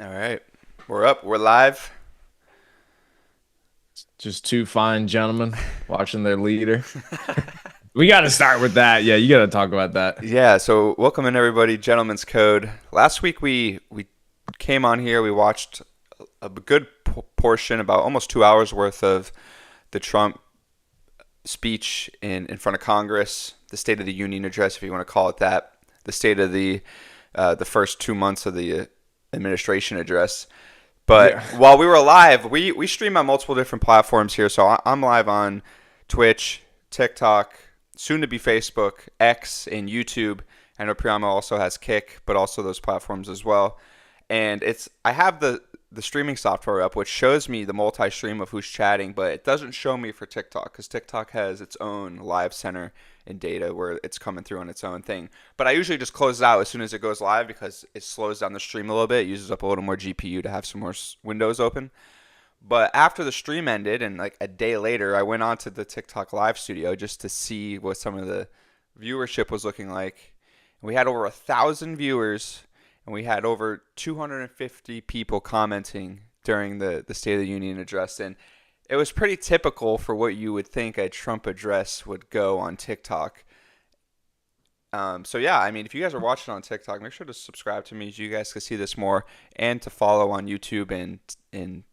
All right. We're up. We're live. Just two fine gentlemen watching their leader. We got to start with that. Yeah, you got to talk about that. Yeah, so welcome in everybody, Gentleman's Code. Last week we came on here, we watched a good portion, about almost 2 hours worth of the Trump speech in front of Congress, the State of the Union address, if you want to call it that, the state of the first 2 months of the administration address. But Yeah. while we were live, we stream on multiple different platforms here. So I'm live on Twitch, TikTok, soon to be Facebook, X, and YouTube. I know Priamo also has Kick, but also those platforms as well. And I have the streaming software up, which shows me the multi-stream of who's chatting, but it doesn't show me for TikTok because TikTok has its own live center and data where it's coming through on its own thing. But I usually just close it out as soon as it goes live because it slows down the stream a little bit. It uses up a little more GPU to have some more windows open. But after the stream ended and like a day later, I went on to the TikTok live studio just to see what some of the viewership was looking like. And we had over 1,000 viewers and we had over 250 people commenting during the State of the Union address. And it was pretty typical for what you would think a Trump address would go on TikTok. So yeah, I mean, if you guys are watching on TikTok, make sure to subscribe to me so you guys can see this more, and to follow on YouTube and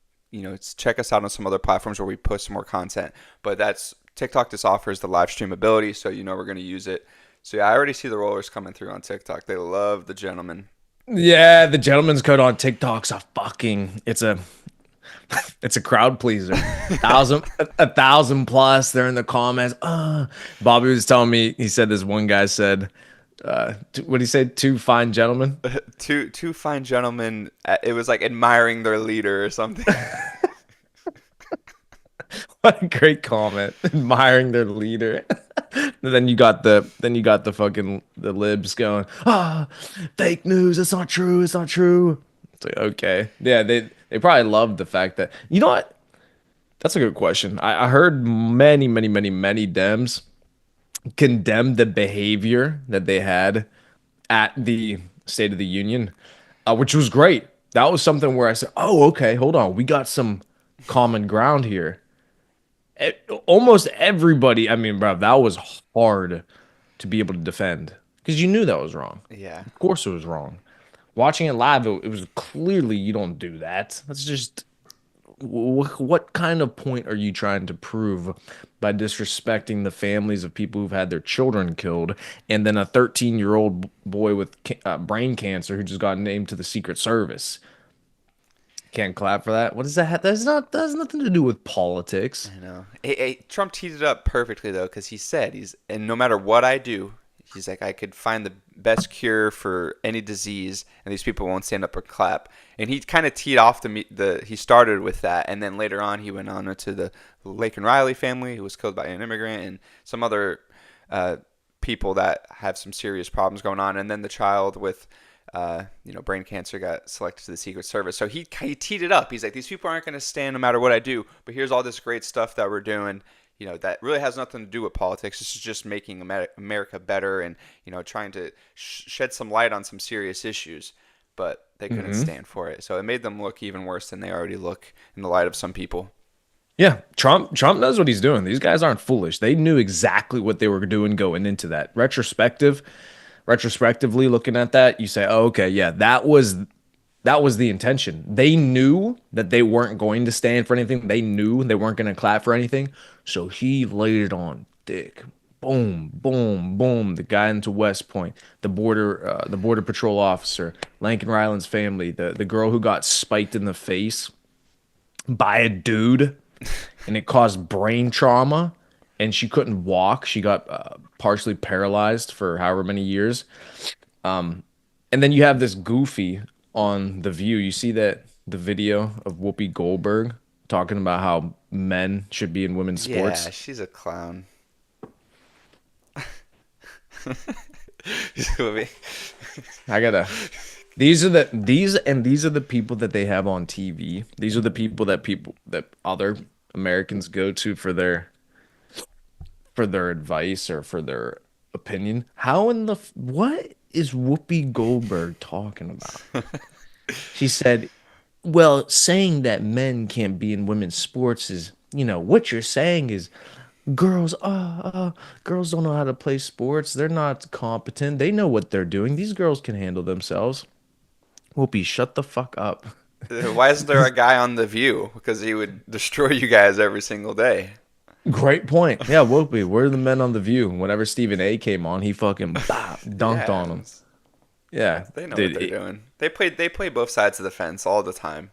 check us out on some other platforms where we post some more content. But that's TikTok just offers the live stream ability, so we're going to use it. So yeah, I already see the rollers coming through on TikTok. They love the gentleman. Yeah, the gentleman's code on TikTok's a fucking it's a crowd pleaser. A thousand plus. They're in the comments. Bobby was telling me, he said this one guy said, what did he say? Two fine gentlemen. Two fine gentlemen. It was like admiring their leader or something. What a great comment. Admiring their leader. And then you got the fucking the libs going, fake news, it's not true, it's not true. It's like, okay. Yeah, they probably loved the fact that, you know what? That's a good question. I heard many, many, many, many Dems condemn the behavior that they had at the State of the Union, which was great. That was something where I said, oh, okay, hold on. We got some common ground here. Almost everybody, I mean, bro, that was hard to be able to defend because you knew that was wrong. Yeah. Of course it was wrong. Watching it live, it was clearly you don't do that. That's just what kind of point are you trying to prove by disrespecting the families of people who've had their children killed, and then a 13-year-old boy with brain cancer who just got named to the Secret Service? Can't clap for that. What does that have? That has nothing to do with politics. I know. Trump teed it up perfectly though, because he said and no matter what I do, he's like, I could find the best cure for any disease, and these people won't stand up or clap. And he kind of teed off he started with that, and then later on he went on to the Lake and Riley family, who was killed by an immigrant, and some other uh, people that have some serious problems going on, and then the child with brain cancer got selected to the Secret Service. So he teed it up. He's like, these people aren't going to stand no matter what I do, but here's all this great stuff that we're doing. That really has nothing to do with politics. This is just making America better and, trying to shed some light on some serious issues. But they couldn't Hmm. stand for it. So it made them look even worse than they already look in the light of some people. Yeah, Trump knows what he's doing. These guys aren't foolish. They knew exactly what they were doing going into that. Retrospectively looking at that, you say, "Oh, okay, yeah, that was the intention." They knew that they weren't going to stand for anything. They knew they weren't going to clap for anything. So he laid it on thick. Boom, boom, boom. The guy into West Point, the border patrol officer, Lincoln Ryland's family, the girl who got spiked in the face by a dude, and it caused brain trauma, and she couldn't walk. She got partially paralyzed for however many years. And then you have this goofy on The View. You see that the video of Whoopi Goldberg talking about how men should be in women's Yeah, sports. she's a clown. I gotta. These are the people that they have on TV. These are the people that other Americans go to for their advice or for their opinion. How what is Whoopi Goldberg talking about? She said Well, saying that men can't be in women's sports is, what you're saying is girls, girls don't know how to play sports. They're not competent. They know what they're doing. These girls can handle themselves. Whoopi, shut the fuck up. Why is there a guy on The View? Because he would destroy you guys every single day. Great point. Yeah, Whoopi, where are the men on The View? Whenever Stephen A came on, he fucking dunked on Yeah, him. Yeah, they know what dude. they're doing. They play both sides of the fence all the time.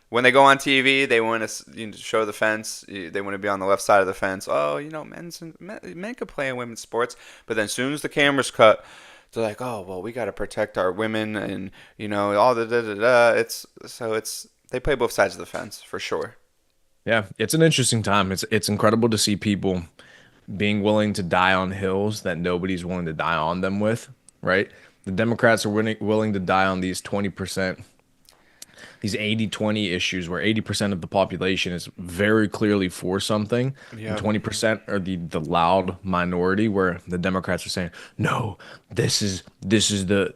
When they go on TV, they want to show the fence. They want to be on the left side of the fence. Oh, men could play in women's sports. But then as soon as the cameras cut, they're like, oh, well, we got to protect our women and all the da da da. It's they play both sides of the fence for sure. Yeah, it's an interesting time. It's incredible to see people being willing to die on hills that nobody's willing to die on them with, right? The Democrats are willing to die on these 20%, these 80-20 issues where 80% of the population is very clearly for something, and Yeah. 20% are the loud minority where the Democrats are saying, "No, this is the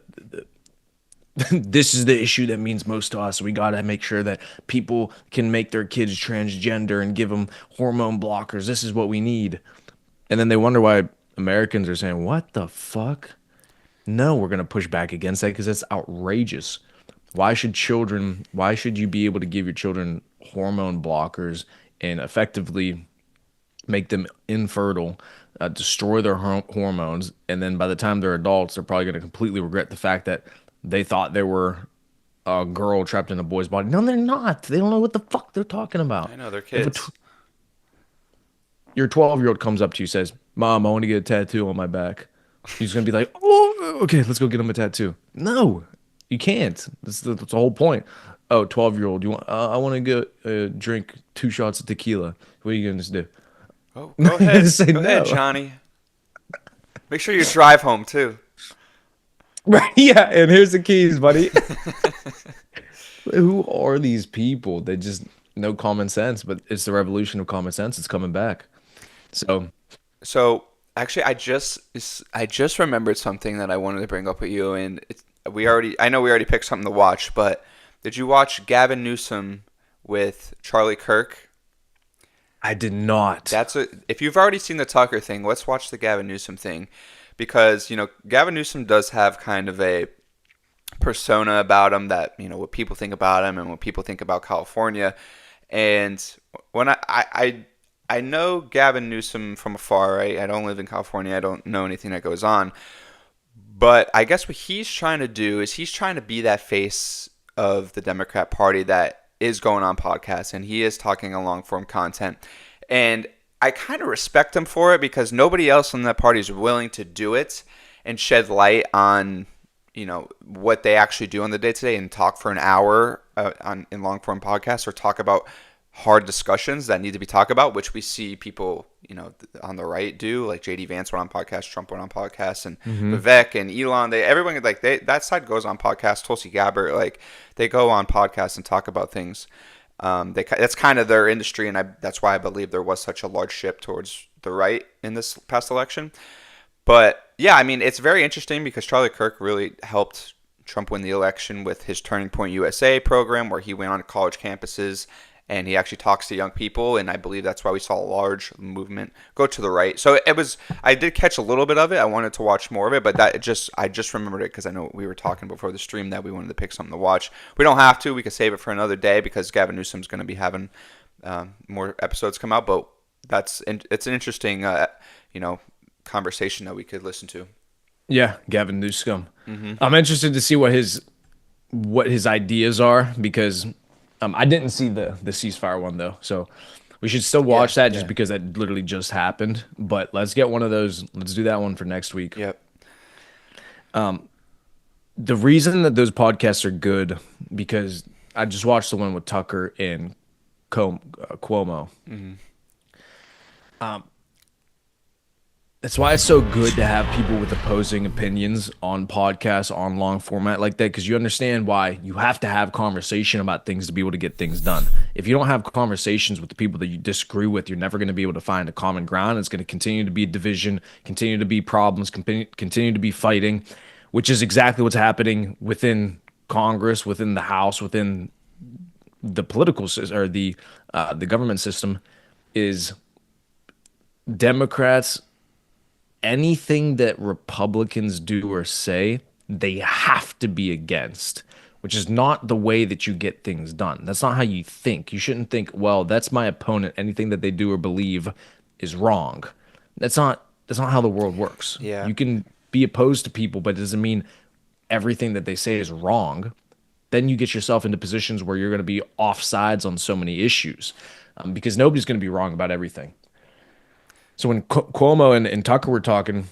this is the issue that means most to us. We got to make sure that people can make their kids transgender and give them hormone blockers. This is what we need." And then they wonder why Americans are saying, "What the fuck?" No, we're going to push back against that because that's outrageous. Why should you be able to give your children hormone blockers and effectively make them infertile, destroy their hormones, and then by the time they're adults, they're probably going to completely regret the fact that they thought they were a girl trapped in a boy's body. No, they're not. They don't know what the fuck they're talking about. I know they're If kids. your 12-year-old comes up to you and says, "Mom, I want to get a tattoo on my back," you're just gonna be like, "Oh, okay, let's go get him a tattoo." No, you can't. That's the whole point. Oh, 12-year-old, you want? I want to get drink 2 shots of tequila. What are you gonna do? Oh, go You're gonna ahead. say Go ahead, no. Johnny. Make sure you drive home too. Right? Yeah. And here's the keys, buddy. Who are these people? They just no common sense, but it's the revolution of common sense. It's coming back. So So actually, I just remembered something that I wanted to bring up with you, and I know we already picked something to watch, but did you watch Gavin Newsom with Charlie Kirk? I did not. If you've already seen the Tucker thing, let's watch the Gavin Newsom thing, because Gavin Newsom does have kind of a persona about him that what people think about him and what people think about California. And when I know Gavin Newsom from afar, right? I don't live in California. I don't know anything that goes on. But I guess what he's trying to do is he's trying to be that face of the Democrat Party that is going on podcasts, and he is talking a long form content. And I kind of respect him for it because nobody else in that party is willing to do it and shed light on what they actually do on the day to day and talk for an hour in long form podcasts or talk about hard discussions that need to be talked about, which we see people on the right do, like JD Vance went on podcasts, Trump went on podcasts, and Hmm. Vivek and Elon. Everyone that side goes on podcasts. Tulsi Gabbard, they go on podcasts and talk about things. That's kind of their industry, and that's why I believe there was such a large shift towards the right in this past election. But yeah, I mean, it's very interesting because Charlie Kirk really helped Trump win the election with his Turning Point USA program, where he went on college campuses and he actually talks to young people. And I believe that's why we saw a large movement go to the right. So I did catch a little bit of it. I wanted to watch more of it, but I just remembered it because I know we were talking before the stream that we wanted to pick something to watch. We don't have to. We could save it for another day because Gavin Newsom's going to be having more episodes come out. But it's an interesting, conversation that we could listen to. Yeah, Gavin Newsom. I'm interested to see what his ideas are because I didn't see the ceasefire one though, so we should still Yeah, watch that just yeah, because that literally just happened. But let's get one of those. Let's do that one for next week. yep, The reason that those podcasts are good because I just watched the one with Tucker and Cuomo. That's why it's so good to have people with opposing opinions on podcasts, on long format like that, because you understand why you have to have conversation about things to be able to get things done. If you don't have conversations with the people that you disagree with, you're never going to be able to find a common ground. It's going to continue to be division, continue to be problems, continue to be fighting, which is exactly what's happening within Congress, within the House, within the political system or the government system is Democrats, anything that Republicans do or say, they have to be against, which is not the way that you get things done. That's not how you think. You shouldn't think, well, that's my opponent. Anything that they do or believe is wrong. That's not how the world works. Yeah. You can be opposed to people, but it doesn't mean everything that they say is wrong. Then you get yourself into positions where you're going to be off sides on so many issues, because nobody's going to be wrong about everything. So when Cuomo and Tucker were talking, it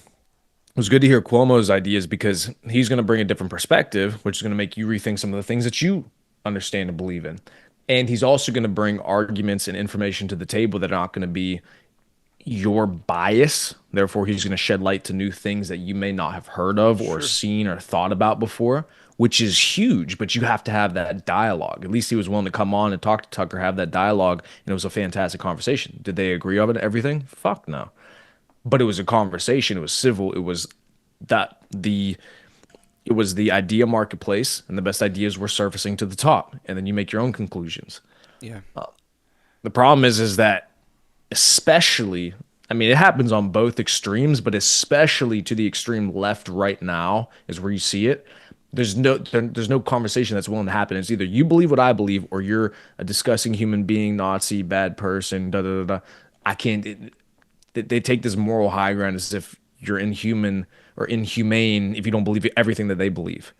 was good to hear Cuomo's ideas because he's going to bring a different perspective, which is going to make you rethink some of the things that you understand and believe in. And he's also going to bring arguments and information to the table that are not going to be your bias. Therefore, he's going to shed light to new things that you may not have heard of or Sure. seen or thought about before, which is huge. But you have to have that dialogue. At least he was willing to come on and talk to Tucker, have that dialogue, and it was a fantastic conversation. Did they agree on it, everything? Fuck no. But it was a conversation. It was civil. That the it was the idea marketplace, and the best ideas were surfacing to the top, and then you make your own conclusions. Yeah. The problem is that especially, I mean, it happens on both extremes, but especially to the extreme left right now is where you see it. There's no conversation that's willing to happen. It's either you believe what I believe, or you're a disgusting human being, Nazi, bad person, da da da da. I can't. They take this moral high ground as if you're inhuman or inhumane if you don't believe everything that they believe.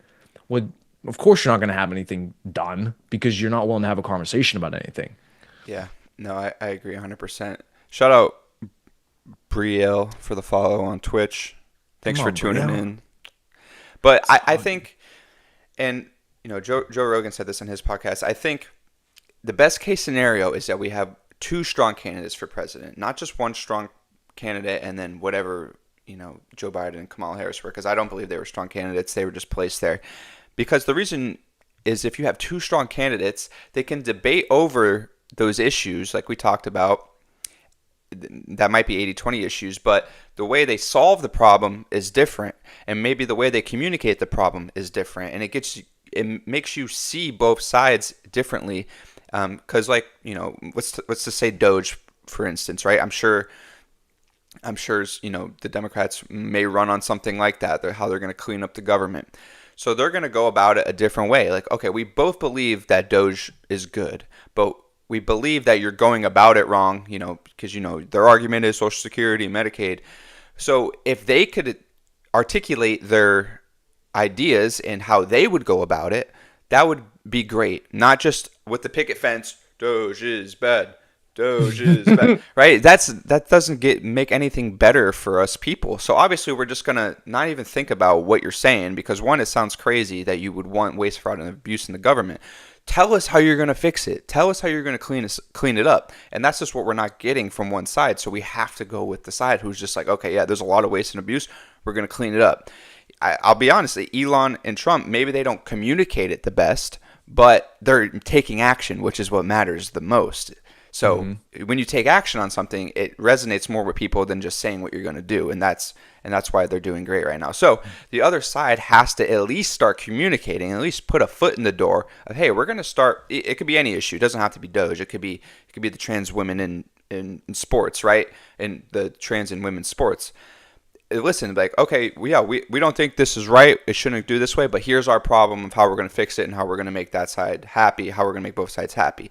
Well, of course you're not going to have anything done because you're not willing to have a conversation about anything. Yeah. No, I agree 100%. Shout out Brielle for the follow on Twitch. Thanks Come for on, tuning bro. in. But I think, and Joe Rogan said this on his podcast. I think the best case scenario is that we have two strong candidates for president, not just one strong candidate and then whatever Joe Biden and Kamala Harris were, because I don't believe they were strong candidates. They were just placed there. Because the reason is if you have two strong candidates, they can debate over those issues like we talked about. That might be 80-20 issues, but the way they solve the problem is different, and maybe the way they communicate the problem is different, and it makes you see both sides differently. Because let's just say Doge, for instance, right? I'm sure the Democrats may run on something like that. How they're going to clean up the government. So they're going to go about it a different way. Like, okay, we both believe that Doge is good, but we believe that you're going about it wrong, because their argument is Social Security, Medicaid. So if they could articulate their ideas and how they would go about it, that would be great. Not just with the picket fence, Doge is bad. Doge is bad. Right? That doesn't make anything better for us people. So obviously we're just gonna not even think about what you're saying, because one, it sounds crazy that you would want waste, fraud, and abuse in the government. Tell us how you're going to fix it. Tell us how you're going to clean it up. And that's just what we're not getting from one side. So we have to go with the side who's just like, okay, yeah, there's a lot of waste and abuse. We're going to clean it up. I'll be honest, Elon and Trump, maybe they don't communicate it the best, but they're taking action, which is what matters the most. So when you take action on something, it resonates more with people than just saying what you're going to do. And that's why they're doing great right now. So the other side has to at least start communicating, at least put a foot in the door of, hey, we're going to start. It could be any issue. It doesn't have to be Doge. It could be the trans women in sports, right? And the trans and women's sports. Listen, like, okay, we don't think this is right. It shouldn't do this way. But here's our problem of how we're going to fix it and how we're going to make that side happy, how we're going to make both sides happy.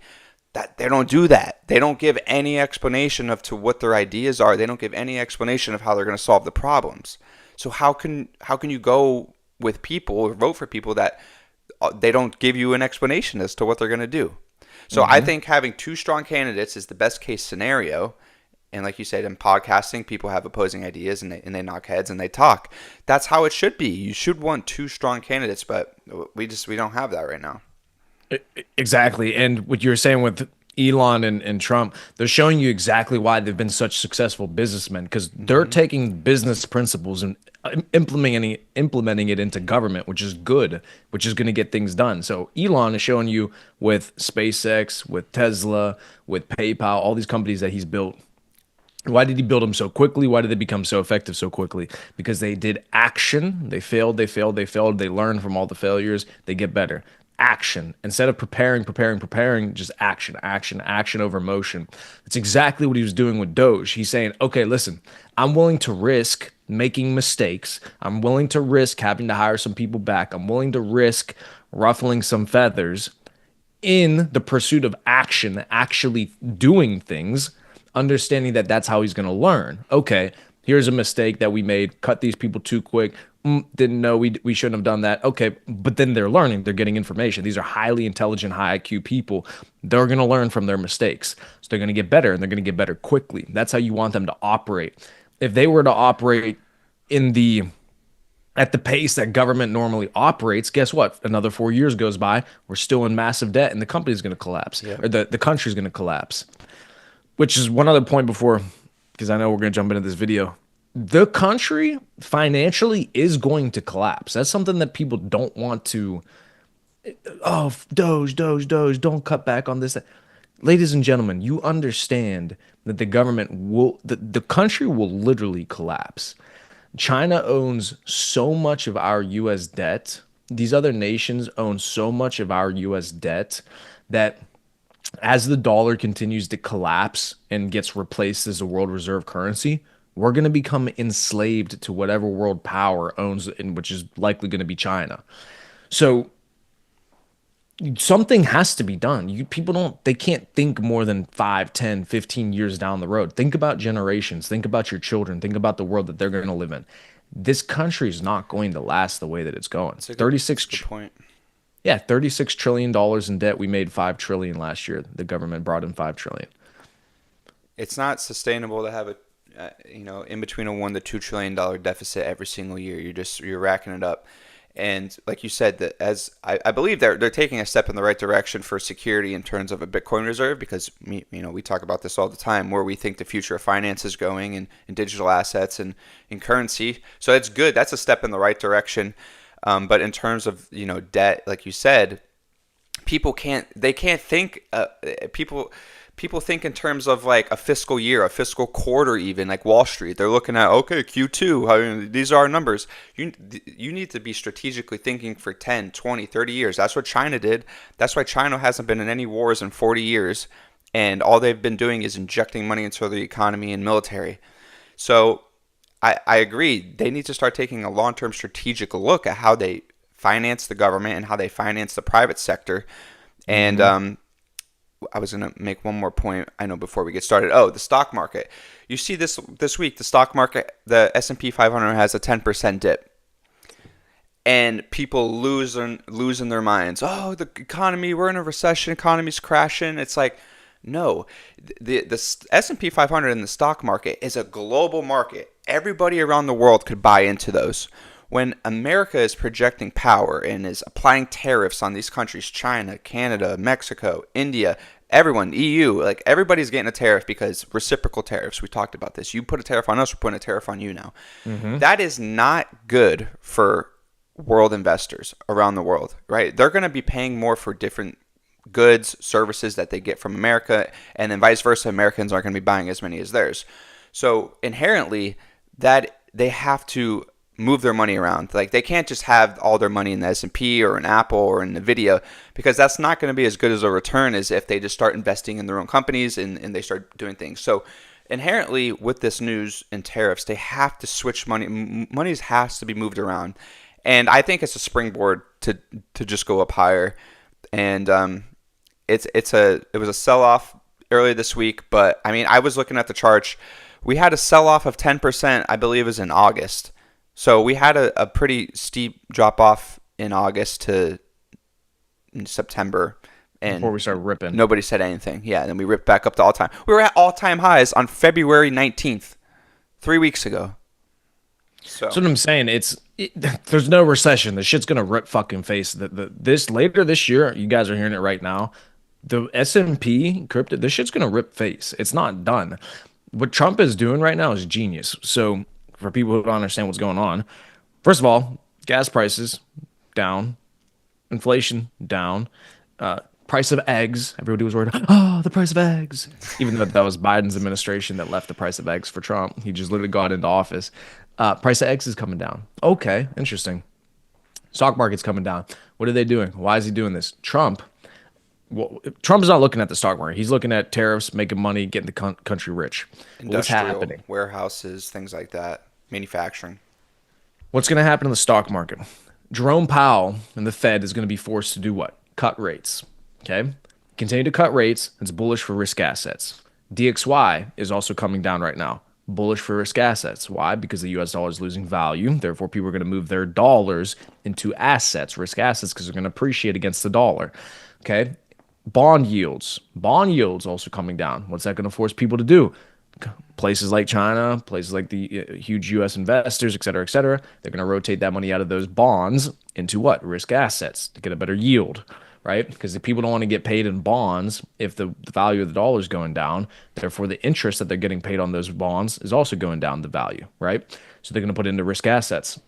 That they don't do that. They don't give any explanation of to what their ideas are. They don't give any explanation of how they're going to solve the problems. So how can you go with people or vote for people that they don't give you an explanation as to what they're going to do? So I think having two strong candidates is the best case scenario. And like you said, in podcasting, people have opposing ideas and they knock heads and they talk. That's how it should be. You should want two strong candidates, but we don't have that right now. Exactly. And what you were saying with Elon and Trump, they're showing you exactly why they've been such successful businessmen, because they're taking business principles and implementing it into government, which is good, which is going to get things done. So Elon is showing you with SpaceX, with Tesla, with PayPal, all these companies that he's built. Why did he build them so quickly? Why did they become so effective so quickly? Because they did action. They failed. They learned from all the failures. They get better. action. Instead of preparing, just action over motion. It's exactly what he was doing with Doge. He's saying, okay, listen, I'm willing to risk making mistakes. I'm willing to risk having to hire some people back. I'm willing to risk ruffling some feathers in the pursuit of action, actually doing things, understanding that that's how he's going to learn. Okay, here's a mistake that we made. Cut these people too quick. Didn't know we shouldn't have done that. Okay, but then they're learning. They're getting information. These are highly intelligent, high IQ people. They're going to learn from their mistakes. So they're going to get better, and they're going to get better quickly. That's how you want them to operate. If they were to operate in the at the pace that government normally operates, guess what? Another 4 years goes by, we're still in massive debt, and the company's going to collapse, or the country's going to collapse. Which is one other point before, because I know we're going to jump into this video. The country financially is going to collapse. That's something that people don't want to. Oh, Doge, don't cut back on this. Ladies and gentlemen, you understand that the government will, the country will literally collapse. China owns so much of our US debt. These other nations own so much of our US debt that as the dollar continues to collapse and gets replaced as a world reserve currency, we're going to become enslaved to whatever world power owns, which is likely going to be China. So something has to be done. They can't think more than 5, 10, 15 years down the road. Think about generations. Think about your children. Think about the world that they're going to live in. This country is not going to last the way that it's going. That's a good point. Yeah, $36 trillion in debt. We made $5 trillion last year. The government brought in $5 trillion. It's not sustainable to have a in between a $1 to $2 trillion deficit every single year. You're racking it up. And like you said, that as I believe they're taking a step in the right direction for security in terms of a Bitcoin reserve, because we talk about this all the time, where we think the future of finance is going, and digital assets and in currency. So it's good. That's a step in the right direction. But in terms of debt, like you said, people can't think. People think in terms of like a fiscal year, a fiscal quarter, even like Wall Street. They're looking at, okay, Q2, these are our numbers. You need to be strategically thinking for 10, 20, 30 years. That's what China did. That's why China hasn't been in any wars in 40 years. And all they've been doing is injecting money into the economy and military. So I agree. They need to start taking a long-term strategic look at how they finance the government and how they finance the private sector. And I was going to make one more point, I know, before we get started. Oh, the stock market. You see this week, the stock market, the S&P 500 has a 10% dip. And people losing their minds. Oh, the economy, we're in a recession, economy's crashing. It's like, no. The S&P 500 in the stock market is a global market. Everybody around the world could buy into those. When America is projecting power and is applying tariffs on these countries, China, Canada, Mexico, India, everyone, EU, like everybody's getting a tariff because reciprocal tariffs. We talked about this. You put a tariff on us, we're putting a tariff on you now. That is not good for world investors around the world, right? They're going to be paying more for different goods, services that they get from America, and then vice versa. Americans aren't going to be buying as many as theirs. So inherently, that they have to move their money around. Like they can't just have all their money in the S&P or in Apple or in Nvidia, because that's not going to be as good as a return as if they just start investing in their own companies and they start doing things. So inherently with this news and tariffs, they have to switch money. Money has to be moved around. And I think it's a springboard to just go up higher. And it was a sell-off earlier this week, but I mean, I was looking at the charts. We had a sell-off of 10%, I believe, is in August. So we had a pretty steep drop off in August to in September, and before we started ripping, nobody said anything. Yeah, and then we ripped back up to all time. We were at all time highs on February 19th, 3 weeks ago. So that's what I'm saying. There's no recession. The shit's gonna rip fucking face. This later this year, you guys are hearing it right now. The S&P crypto, this shit's gonna rip face. It's not done. What Trump is doing right now is genius. So for people who don't understand what's going on, first of all, gas prices down, inflation down, price of eggs. Everybody was worried, oh, the price of eggs. Even though that was Biden's administration that left the price of eggs for Trump. He just literally got into office. Price of eggs is coming down. Okay, interesting. Stock market's coming down. What are they doing? Why is he doing this? Trump's not looking at the stock market. He's looking at tariffs, making money, getting the country rich. What's Industrial happening? warehouses, things like that, manufacturing. What's going to happen in the stock market? Jerome Powell and the Fed is going to be forced to do what? Cut rates. Okay? Continue to cut rates. It's bullish for risk assets. DXY is also coming down right now. Bullish for risk assets. Why? Because the US dollar is losing value. Therefore, people are going to move their dollars into assets, risk assets, because they're going to appreciate against the dollar. Okay? Bond yields. Bond yields also coming down. What's that going to force people to do? Places like China, places like the huge U.S. investors, et cetera, they're going to rotate that money out of those bonds into what? Risk assets to get a better yield, right? Because the people don't want to get paid in bonds if the value of the dollar is going down. Therefore, the interest that they're getting paid on those bonds is also going down the value, right? So they're going to put it into risk assets.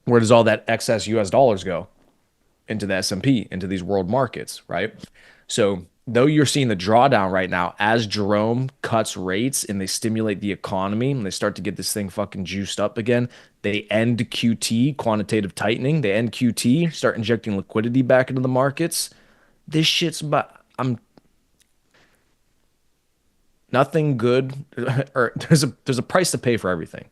Where does all that excess U.S. dollars go? Into the S&P, into these world markets, right? So though you're seeing the drawdown right now as Jerome cuts rates and they stimulate the economy and they start to get this thing fucking juiced up again, they end QT, quantitative tightening. They end QT, start injecting liquidity back into the markets. This shit's but I'm nothing good or there's a price to pay for everything.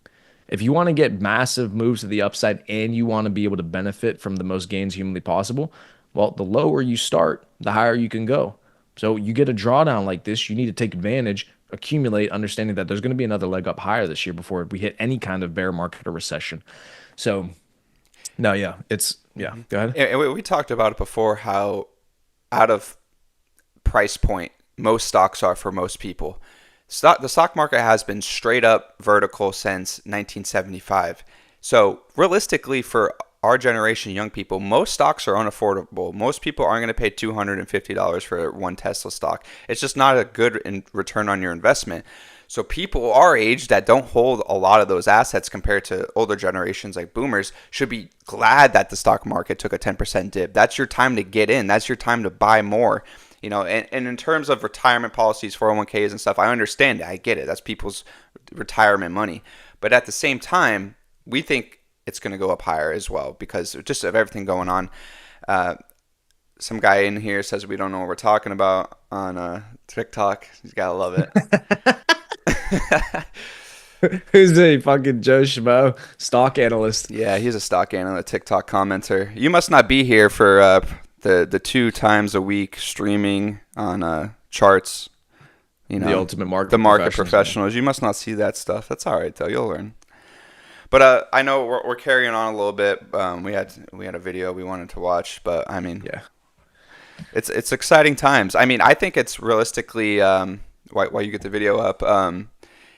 If you want to get massive moves to the upside and you want to be able to benefit from the most gains humanly possible, well, the lower you start, the higher you can go. So you get a drawdown like this, you need to take advantage, accumulate, understanding that there's going to be another leg up higher this year before we hit any kind of bear market or recession. So, no, yeah, go ahead. And we talked about it before, how out of price point most stocks are for most people. The stock market has been straight up vertical since 1975. So realistically, for our generation, young people, most stocks are unaffordable. Most people aren't going to pay $250 for one Tesla stock. It's just not a good return on your investment. So people our age that don't hold a lot of those assets compared to older generations like boomers should be glad that the stock market took a 10% dip. That's your time to get in. That's your time to buy more. And in terms of retirement policies, 401ks and stuff, I understand it. I get it. That's people's retirement money. But at the same time, we think it's going to go up higher as well because just of everything going on. Some guy in here says we don't know what we're talking about on TikTok. He's got to love it. Who's a fucking Joe Schmo stock analyst? Yeah, he's a stock analyst, TikTok commenter. You must not be here for the 2 times a week streaming on charts. The ultimate market. The market professionals. You must not see that stuff. That's all right though. You'll learn. But I know we're carrying on a little bit. We had a video we wanted to watch, but I mean, yeah, it's exciting times. I mean, I think it's realistically while you get the video up,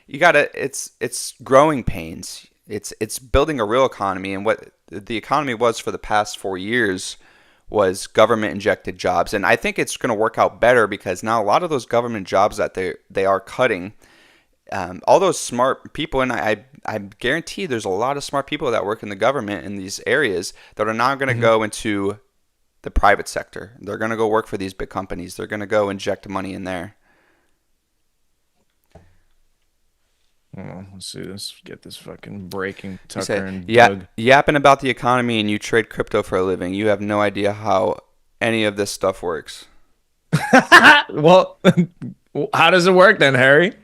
you gotta. It's growing pains. It's building a real economy, and what the economy was for the past 4 years was government injected jobs, and I think it's going to work out better because now a lot of those government jobs that they are cutting. All those smart people, and I guarantee there's a lot of smart people that work in the government in these areas that are not going to go into the private sector. They're going to go work for these big companies. They're going to go inject money in there. Let's see. Let's get this fucking breaking Tucker and Doug. Yapping about the economy and you trade crypto for a living. You have no idea how any of this stuff works. Well, how does it work then, Harry?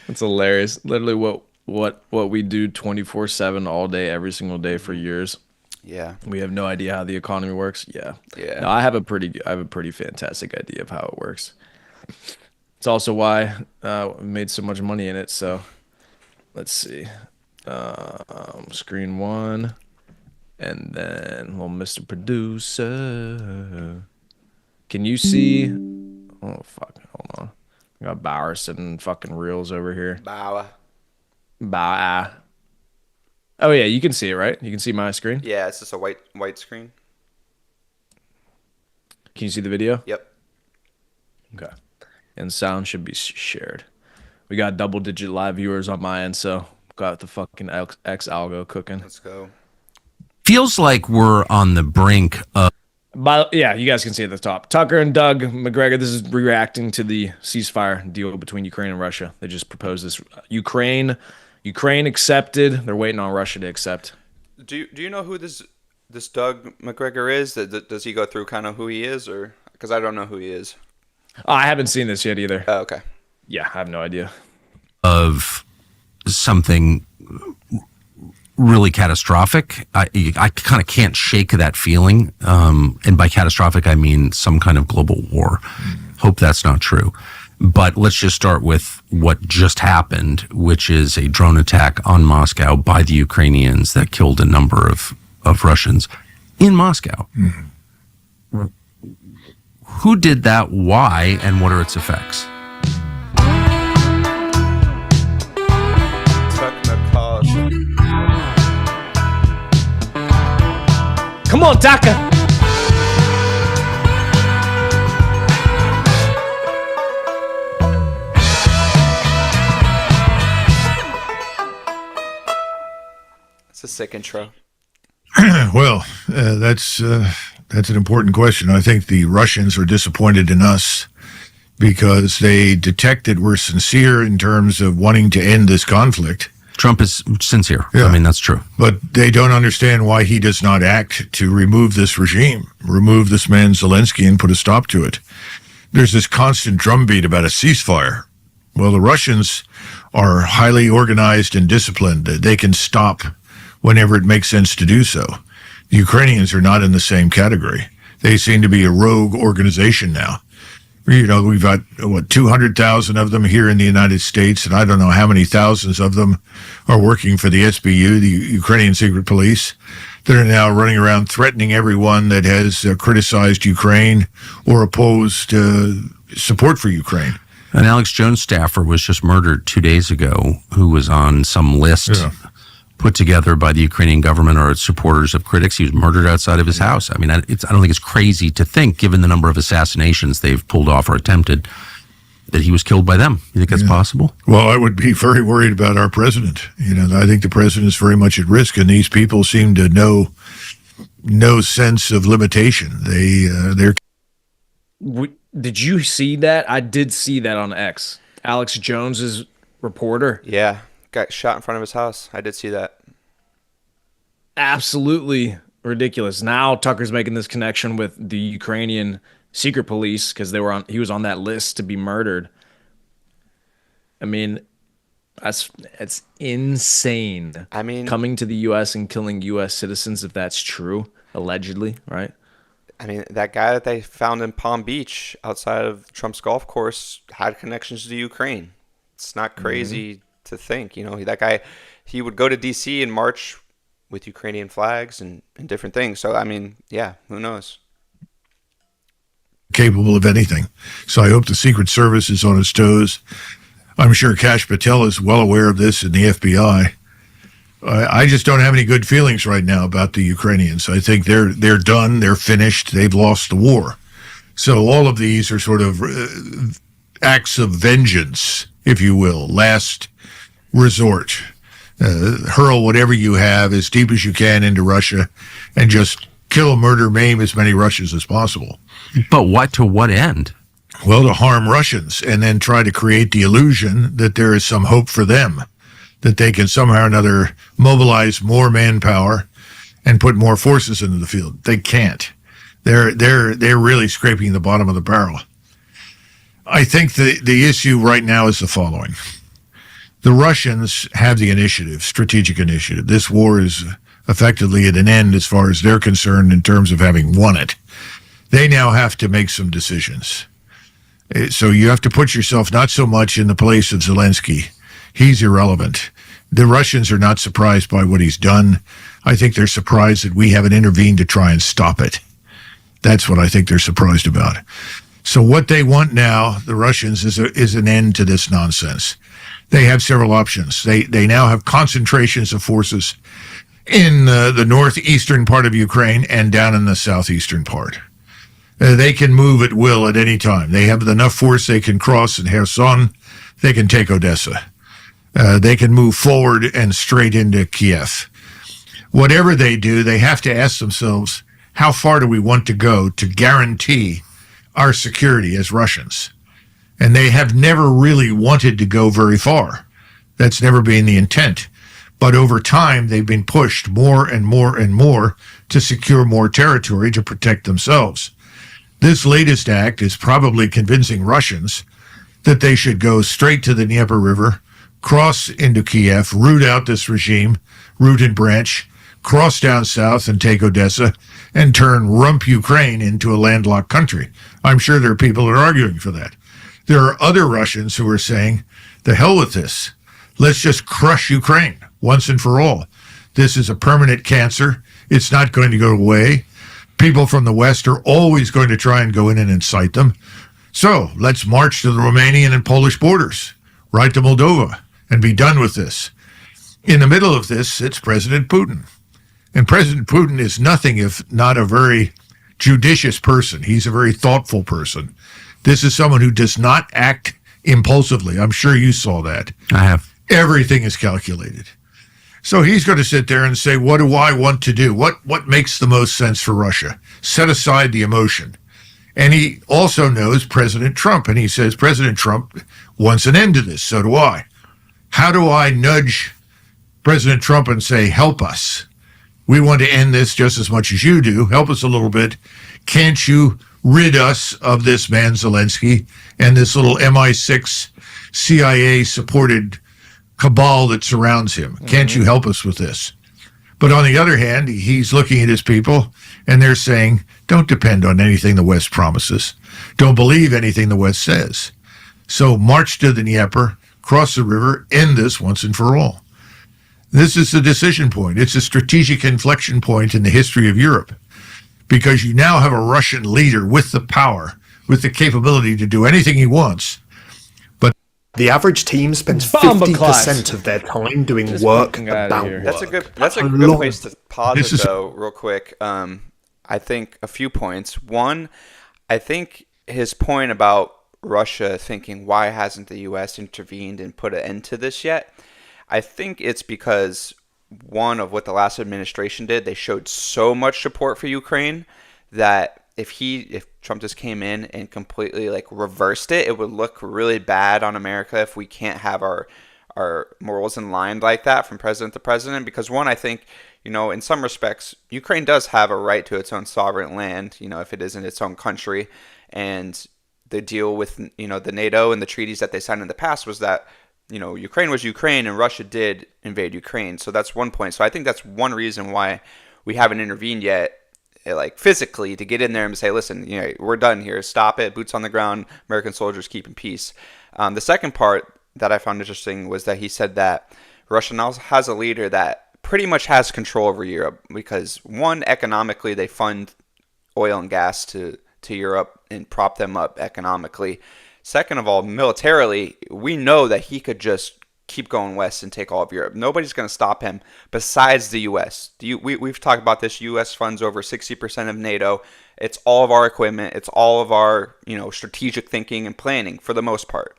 That's hilarious. Literally what we do 24/7 all day, every single day for years. Yeah. We have no idea how the economy works. Yeah. Yeah. No, I have a pretty fantastic idea of how it works. It's also why we made so much money in it. So let's see. Screen 1. And then little Mr. Producer. Can you see? Oh, fuck. Hold on. I got Bauer sitting fucking reels over here. Bauer. Oh, yeah. You can see it, right? You can see my screen? Yeah, it's just a white screen. Can you see the video? Yep. Okay. And sound should be shared. We got double-digit live viewers on my end, so got the fucking X algo cooking. Let's go. Feels like we're on the brink of... But yeah, you guys can see at the top. Tucker and Doug Macgregor, this is reacting to the ceasefire deal between Ukraine and Russia. They just proposed this. Ukraine accepted. They're waiting on Russia to accept. Do you know who this Doug Macgregor is? Does he go through kind of who he is, or because I don't know who he is? I haven't seen this yet either. Oh, okay. Yeah, I have no idea. Of something really catastrophic. I kind of can't shake that feeling. And by catastrophic, I mean some kind of global war. Hope that's not true. But let's just start with what just happened, which is a drone attack on Moscow by the Ukrainians that killed a number of Russians in Moscow. Mm-hmm. Who did that? Why? And what are its effects? Carlson. Come on, Taka. It's a sick intro. Well, that's an important question. I think the Russians are disappointed in us because they detected we're sincere in terms of wanting to end this conflict. Trump is sincere. Yeah. I mean, that's true. But they don't understand why he does not act to remove this regime, remove this man Zelensky and put a stop to it. There's this constant drumbeat about a ceasefire. Well, the Russians are highly organized and disciplined. They can stop whenever it makes sense to do so. The Ukrainians are not in the same category. They seem to be a rogue organization now. You know, we've got, 200,000 of them here in the United States, and I don't know how many thousands of them are working for the SBU, the Ukrainian Secret Police, that are now running around threatening everyone that has criticized Ukraine or opposed support for Ukraine. An Alex Jones staffer was just murdered 2 days ago who was on some list put together by the Ukrainian government or its supporters of critics. He was murdered outside of his house. I mean, I don't think it's crazy to think, given the number of assassinations they've pulled off or attempted, that he was killed by them. You think that's possible? Well, I would be very worried about our president. You know, I think the president is very much at risk, and these people seem to know no sense of limitation. They're. Did you see that? I did see that on X. Alex Jones's reporter. Yeah, got shot in front of his house. I did see that. Absolutely ridiculous. Now Tucker's making this connection with the Ukrainian secret police because he was on that list to be murdered. I mean, it's insane. I mean, coming to the U.S. and killing U.S. citizens, if that's true, allegedly, right? I mean, that guy that they found in Palm Beach outside of Trump's golf course had connections to Ukraine. It's not crazy to think, you know, that guy, he would go to D.C. and march with Ukrainian flags and different things. So, I mean, yeah, who knows? Capable of anything. So I hope the Secret Service is on its toes. I'm sure Kash Patel is well aware of this in the FBI. I just don't have any good feelings right now about the Ukrainians. I think they're done. They're finished. They've lost the war. So all of these are sort of acts of vengeance, if you will, last resort. Hurl whatever you have as deep as you can into Russia and just kill, murder, maim as many Russians as possible. But what, to what end? Well, to harm Russians and then try to create the illusion that there is some hope for them, that they can somehow or another mobilize more manpower and put more forces into the field. They can't. They're really scraping the bottom of the barrel. I think the issue right now is the following. The Russians have the initiative, strategic initiative. This war is effectively at an end as far as they're concerned in terms of having won it. They now have to make some decisions. So you have to put yourself not so much in the place of Zelensky. He's irrelevant. The Russians are not surprised by what he's done. I think they're surprised that we haven't intervened to try and stop it. That's what I think they're surprised about. So what they want now, the Russians, is an end to this nonsense. They have several options. They now have concentrations of forces in the northeastern part of Ukraine and down in the southeastern part. They can move at will at any time. They have enough force they can cross in Kherson. They can take Odessa. They can move forward and straight into Kiev. Whatever they do, they have to ask themselves, how far do we want to go to guarantee our security as Russians? And they have never really wanted to go very far. That's never been the intent. But over time, they've been pushed more and more and more to secure more territory to protect themselves. This latest act is probably convincing Russians that they should go straight to the Dnieper River, cross into Kiev, root out this regime, root and branch, cross down south and take Odessa, and turn rump Ukraine into a landlocked country. I'm sure there are people that are arguing for that. There are other Russians who are saying, the hell with this. Let's just crush Ukraine once and for all. This is a permanent cancer. It's not going to go away. People from the West are always going to try and go in and incite them. So let's march to the Romanian and Polish borders, right to Moldova, and be done with this. In the middle of this sits President Putin. And President Putin is nothing if not a very judicious person. He's a very thoughtful person. This is someone who does not act impulsively. I'm sure you saw that. I have. Everything is calculated. So he's going to sit there and say, what do I want to do? What makes the most sense for Russia? Set aside the emotion. And he also knows President Trump, and he says, President Trump wants an end to this. So do I. How do I nudge President Trump and say, help us? We want to end this just as much as you do. Help us a little bit. Can't you rid us of this man Zelensky and this little MI6 CIA-supported cabal that surrounds him? Can't you help us with this? But on the other hand, he's looking at his people, and they're saying, don't depend on anything the West promises. Don't believe anything the West says. So march to the Dnieper, cross the river, end this once and for all. This is the decision point. It's a strategic inflection point in the history of Europe, because you now have a Russian leader with the power, with the capability to do anything he wants. But the average team spends Bomba 50% of their time doing Just work fucking outta about here. work. That's a good long- place to pause This it, is- though, real quick. I think a few points. One, I think his point about Russia thinking, why hasn't the U.S. intervened and put an end to this yet? I think it's because, one, of what the last administration did. They showed so much support for Ukraine that if Trump just came in and completely reversed it, it would look really bad on America if we can't have our morals in line like that from president to president. Because one, I think, in some respects, Ukraine does have a right to its own sovereign land, if it isn't its own country. And the deal with, the NATO and the treaties that they signed in the past was that, Ukraine was Ukraine and Russia did invade Ukraine. So that's one point. So I think that's one reason why we haven't intervened yet, physically, to get in there and say, listen, we're done here. Stop it. Boots on the ground. American soldiers keep in peace. The second part that I found interesting was that he said that Russia now has a leader that pretty much has control over Europe because, one, economically, they fund oil and gas to Europe and prop them up economically. Second of all, militarily, we know that he could just keep going west and take all of Europe. Nobody's going to stop him besides the U.S. We've talked about this. U.S. funds over 60% of NATO. It's all of our equipment. It's all of our strategic thinking and planning for the most part.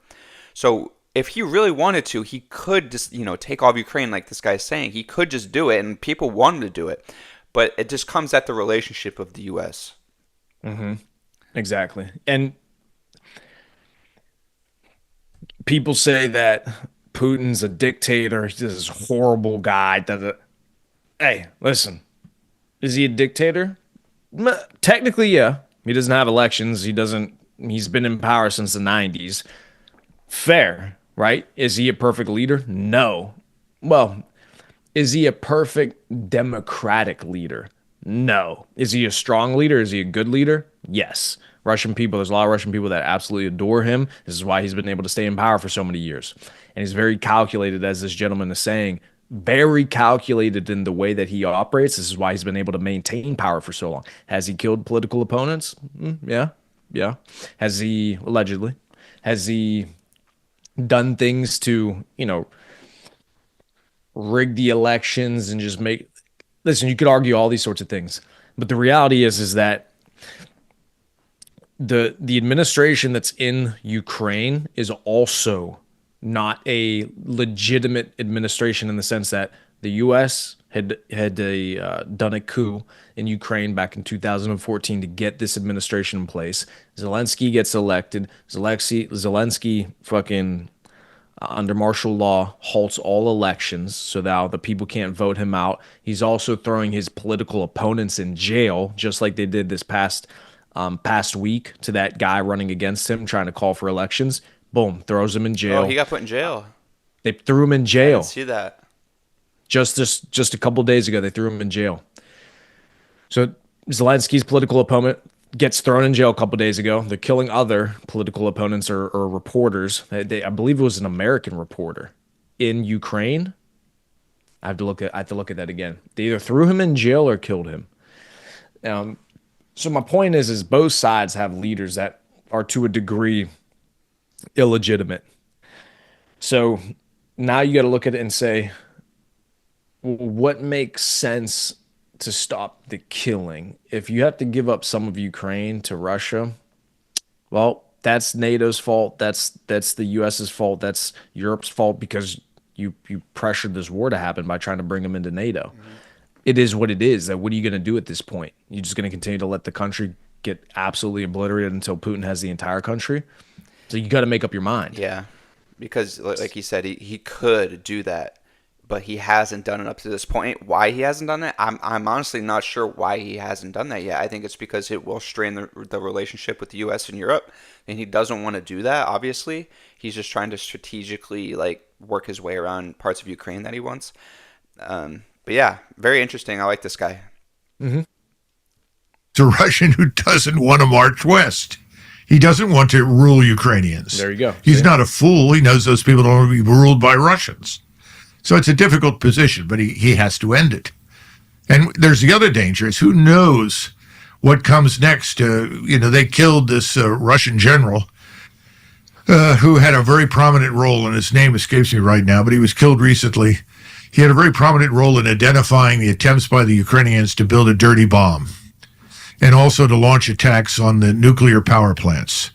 So if he really wanted to, he could just take all of Ukraine like this guy's saying. He could just do it, and people want him to do it. But it just comes at the relationship of the U.S. Mm-hmm. Exactly. And people say that Putin's a dictator. He's this horrible guy. Hey, listen. Is he a dictator? Technically, yeah. He doesn't have elections. He's been in power since the 90s. Fair, right? Is he a perfect leader? No. Well, is he a perfect democratic leader? No. Is he a strong leader? Is he a good leader? Yes. There's a lot of Russian people that absolutely adore him. This is why he's been able to stay in power for so many years. And he's very calculated, as this gentleman is saying, very calculated in the way that he operates. This is why he's been able to maintain power for so long. Has he killed political opponents? Yeah. Has he, allegedly, has he done things to, rig the elections and just listen, you could argue all these sorts of things. But the reality is that the administration that's in Ukraine is also not a legitimate administration in the sense that the U.S. had done a coup in Ukraine back in 2014 to get this administration in place. Zelensky gets elected. Zelensky fucking under martial law, halts all elections, so now the people can't vote him out. He's also throwing his political opponents in jail, just like they did this past week to that guy running against him, trying to call for elections. Boom, throws him in jail. Oh, he got put in jail. They threw him in I jail. didn't see that. Just a couple days ago, they threw him in jail. So Zelensky's political opponent gets thrown in jail a couple days ago. They're killing other political opponents or reporters. I believe it was an American reporter in Ukraine. I have to look at that again. They either threw him in jail or killed him. So my point is both sides have leaders that are to a degree illegitimate. So now you got to look at it and say, what makes sense to stop the killing? If you have to give up some of Ukraine to Russia, well, that's NATO's fault. That's the US's fault. That's Europe's fault because you pressured this war to happen by trying to bring them into NATO. Mm-hmm. It is what it is. What are you going to do at this point? You're just going to continue to let the country get absolutely obliterated until Putin has the entire country? So you got to make up your mind. Yeah, because like he said, he could do that, but he hasn't done it up to this point. Why he hasn't done it, I'm honestly not sure why he hasn't done that yet. I think it's because it will strain the relationship with the U.S. and Europe, and he doesn't want to do that, obviously. He's just trying to strategically work his way around parts of Ukraine that he wants. But yeah, very interesting. I like this guy. Mm-hmm. It's a Russian who doesn't want to march west. He doesn't want to rule Ukrainians. There you go. He's not a fool. He knows those people don't want to be ruled by Russians. So it's a difficult position, but he has to end it. And there's the other danger is who knows what comes next. They killed this Russian general who had a very prominent role, and his name escapes me right now, but he was killed recently. He had a very prominent role in identifying the attempts by the Ukrainians to build a dirty bomb and also to launch attacks on the nuclear power plants.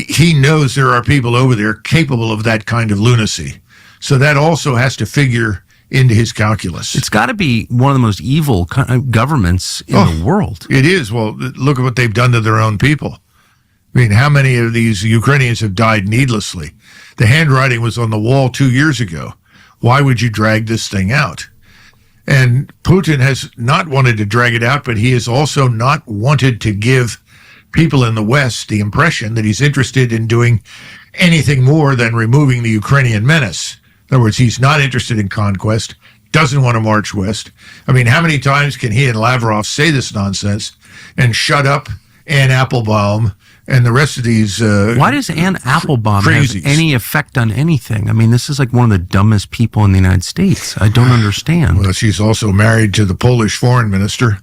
He knows there are people over there capable of that kind of lunacy. So that also has to figure into his calculus. It's got to be one of the most evil governments in the world. It is. Well, look at what they've done to their own people. I mean, how many of these Ukrainians have died needlessly? The handwriting was on the wall 2 years ago. Why would you drag this thing out? And Putin has not wanted to drag it out, but he has also not wanted to give people in the West the impression that he's interested in doing anything more than removing the Ukrainian menace. In other words, he's not interested in conquest, doesn't want to march west. I mean, how many times can he and Lavrov say this nonsense and shut up Ann Applebaum and the rest of these why does Ann Applebaum crazies have any effect on anything? I mean, this is like one of the dumbest people in the United States. I don't understand. Well, she's also married to the Polish foreign minister.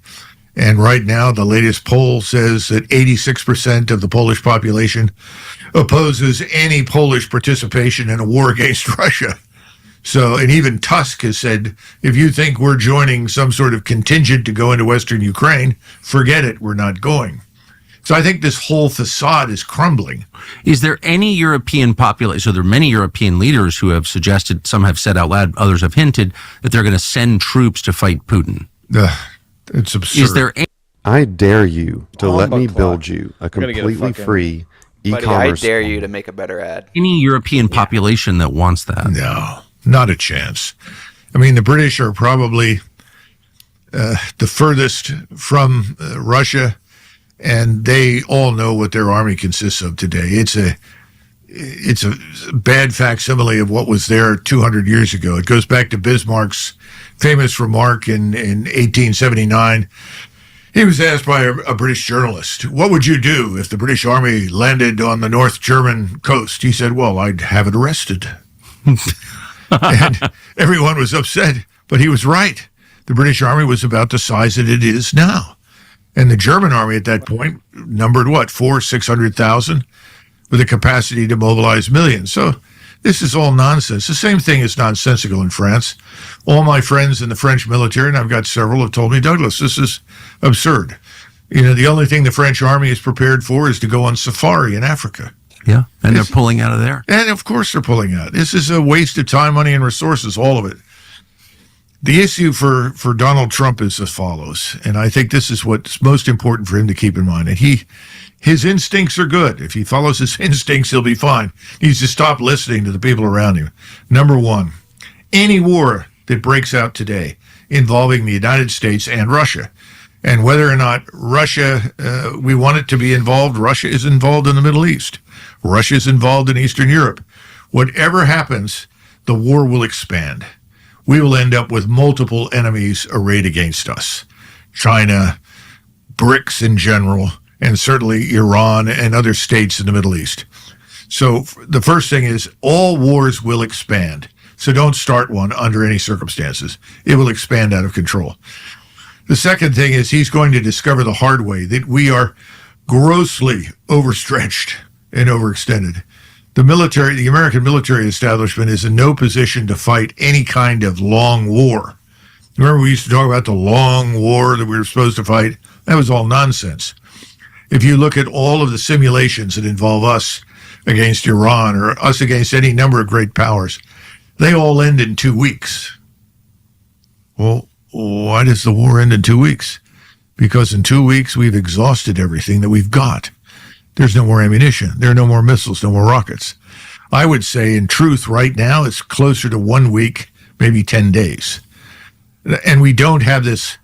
And right now, the latest poll says that 86% of the Polish population opposes any Polish participation in a war against Russia. So, and even Tusk has said, if you think we're joining some sort of contingent to go into Western Ukraine, forget it, we're not going. So I think this whole facade is crumbling. Is there any European population? So there are many European leaders who have suggested, some have said out loud, others have hinted, that they're going to send troops to fight Putin. It's absurd. Is there any? I dare you to let me clock. build you a completely free e-commerce. Buddy, I dare you to make a better ad. Any European population that wants that? No, not a chance. I mean, the British are probably the furthest from Russia, and they all know what their army consists of today. It's a bad facsimile of what was there 200 years ago. It goes back to Bismarck's famous remark in 1879. He was asked by a British journalist, what would you do if the British army landed on the North German coast? He said, well, I'd have it arrested. And everyone was upset, but he was right. The British army was about the size that it is now. And the German army at that point numbered what, 600,000 with a capacity to mobilize millions. So this is all nonsense. The same thing is nonsensical in France. All my friends in the French military, and I've got several, have told me, Douglas, this is absurd. You know, the only thing the French army is prepared for is to go on safari in Africa. Yeah, and they're pulling out of there. And of course they're pulling out. This is a waste of time, money, and resources, all of it. The issue for Donald Trump is as follows, and I think this is what's most important for him to keep in mind. And his instincts are good. If he follows his instincts, he'll be fine. He needs to stop listening to the people around him. Number one, any war that breaks out today involving the United States and Russia, and whether or not Russia, we want it to be involved, Russia is involved in the Middle East. Russia is involved in Eastern Europe. Whatever happens, the war will expand. We will end up with multiple enemies arrayed against us. China, BRICS in general, and certainly Iran and other states in the Middle East. So the first thing is all wars will expand. So don't start one under any circumstances. It will expand out of control. The second thing is he's going to discover the hard way that we are grossly overstretched and overextended. The American military establishment is in no position to fight any kind of long war. Remember, we used to talk about the long war that we were supposed to fight? That was all nonsense. If you look at all of the simulations that involve us against Iran or us against any number of great powers, they all end in 2 weeks. Well, why does the war end in 2 weeks? Because in 2 weeks, we've exhausted everything that we've got. There's no more ammunition. There are no more missiles, no more rockets. I would say, in truth, right now, it's closer to 1 week, maybe 10 days. And we don't have this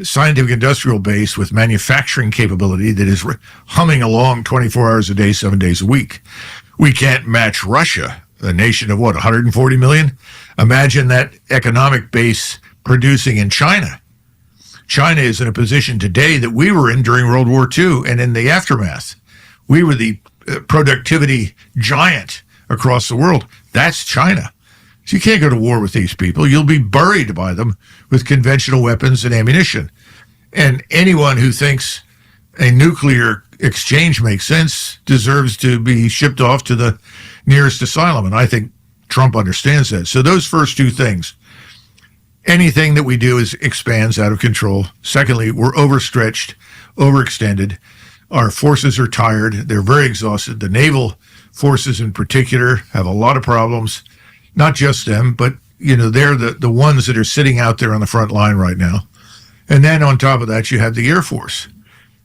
scientific industrial base with manufacturing capability that is humming along 24 hours a day, 7 days a week. We can't match Russia, a nation of 140 million? Imagine that economic base producing in China. China is in a position today that we were in during World War II and in the aftermath. We were the productivity giant across the world. That's China. So you can't go to war with these people. You'll be buried by them with conventional weapons and ammunition. And anyone who thinks a nuclear exchange makes sense deserves to be shipped off to the nearest asylum. And I think Trump understands that. So those first two things, anything that we do expands out of control. Secondly, we're overstretched, overextended. Our forces are tired. They're very exhausted. The naval forces in particular have a lot of problems. Not just them, but they're the ones that are sitting out there on the front line right now. And then on top of that, you have the Air Force.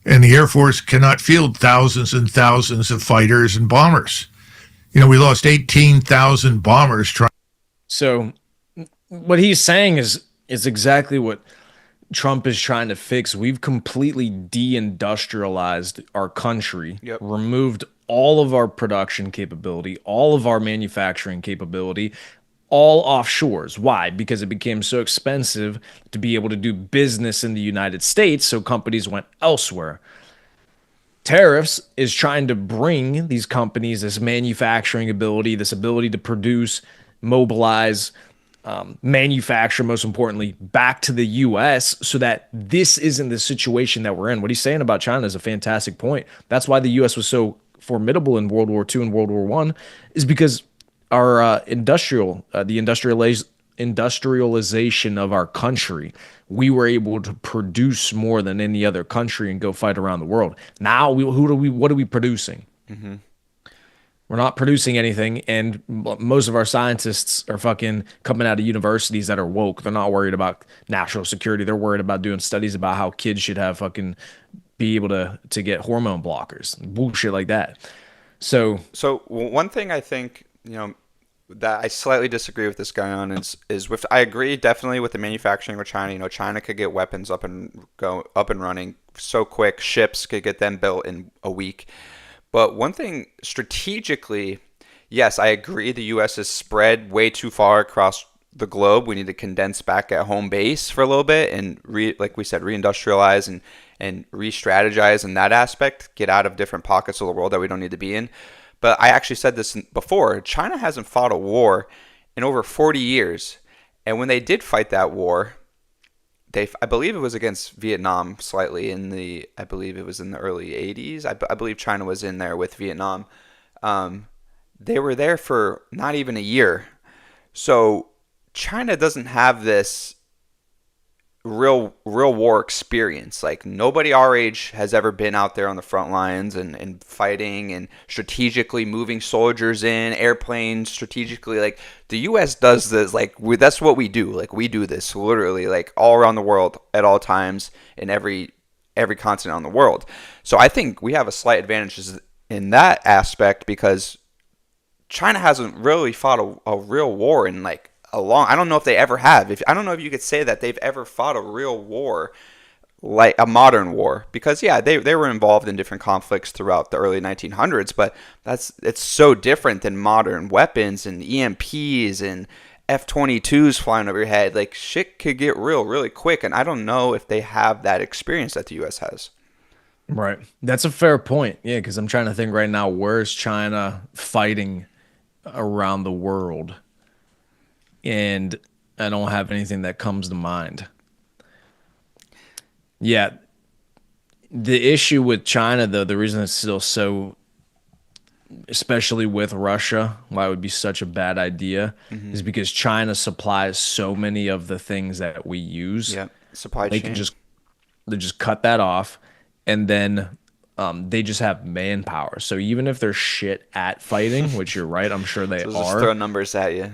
And the Air Force cannot field thousands and thousands of fighters and bombers. We lost 18,000 bombers trying. So what he's saying is exactly what Trump is trying to fix. We've completely deindustrialized our country, removed all of our production capability, all of our manufacturing capability, all offshores. Why? Because it became so expensive to be able to do business in the United States, so companies went elsewhere. Tariffs is trying to bring these companies this manufacturing ability, this ability to produce, mobilize, manufacture, most importantly, back to the U.S. so that this isn't the situation that we're in. What he's saying about China is a fantastic point. That's why the U.S. was so formidable in World War II and World War I, is because our industrialization of our country, we were able to produce more than any other country and go fight around the world. Now, what are we producing? Mm-hmm. We're not producing anything, and most of our scientists are fucking coming out of universities that are woke. They're not worried about national security. They're worried about doing studies about how kids should have fucking be able to get hormone blockers, bullshit like that. So one thing I think, that I slightly disagree with this guy on is with, I agree definitely with the manufacturing with China. China could get weapons up and running so quick. Ships could get them built in a week. But one thing strategically, yes, I agree the U.S. is spread way too far across the globe. We need to condense back at home base for a little bit and, like we said, reindustrialize and re-strategize in that aspect, get out of different pockets of the world that we don't need to be in. But I actually said this before, China hasn't fought a war in over 40 years. And when they did fight that war, I believe it was against Vietnam slightly I believe it was in the early 80s. I believe China was in there with Vietnam. They were there for not even a year. So China doesn't have this real war experience. Like nobody our age has ever been out there on the front lines and fighting and strategically moving soldiers in airplanes strategically. Like the US does this, like that's what we do. Like we do this literally like all around the world at all times in every continent on the world. So I think we have a slight advantage in that aspect because China hasn't really fought a real war in like I don't know if they ever have. I don't know if you could say that they've ever fought a real war, like a modern war, because yeah, they were involved in different conflicts throughout the early 1900s, but it's so different than modern weapons and EMPs and F-22s flying over your head. Like shit could get real really quick, and I don't know if they have that experience that the U.S. has. Right. That's a fair point. Yeah, because I'm trying to think right now, where's China fighting around the world? And I don't have anything that comes to mind. Yeah. The issue with China, though, the reason it's still so, especially with Russia, why it would be such a bad idea is because China supplies so many of the things that we use. Yeah, supply They chain. They just cut that off, and then they just have manpower. So even if they're shit at fighting, which you're right, I'm sure they So are. just throw numbers at you.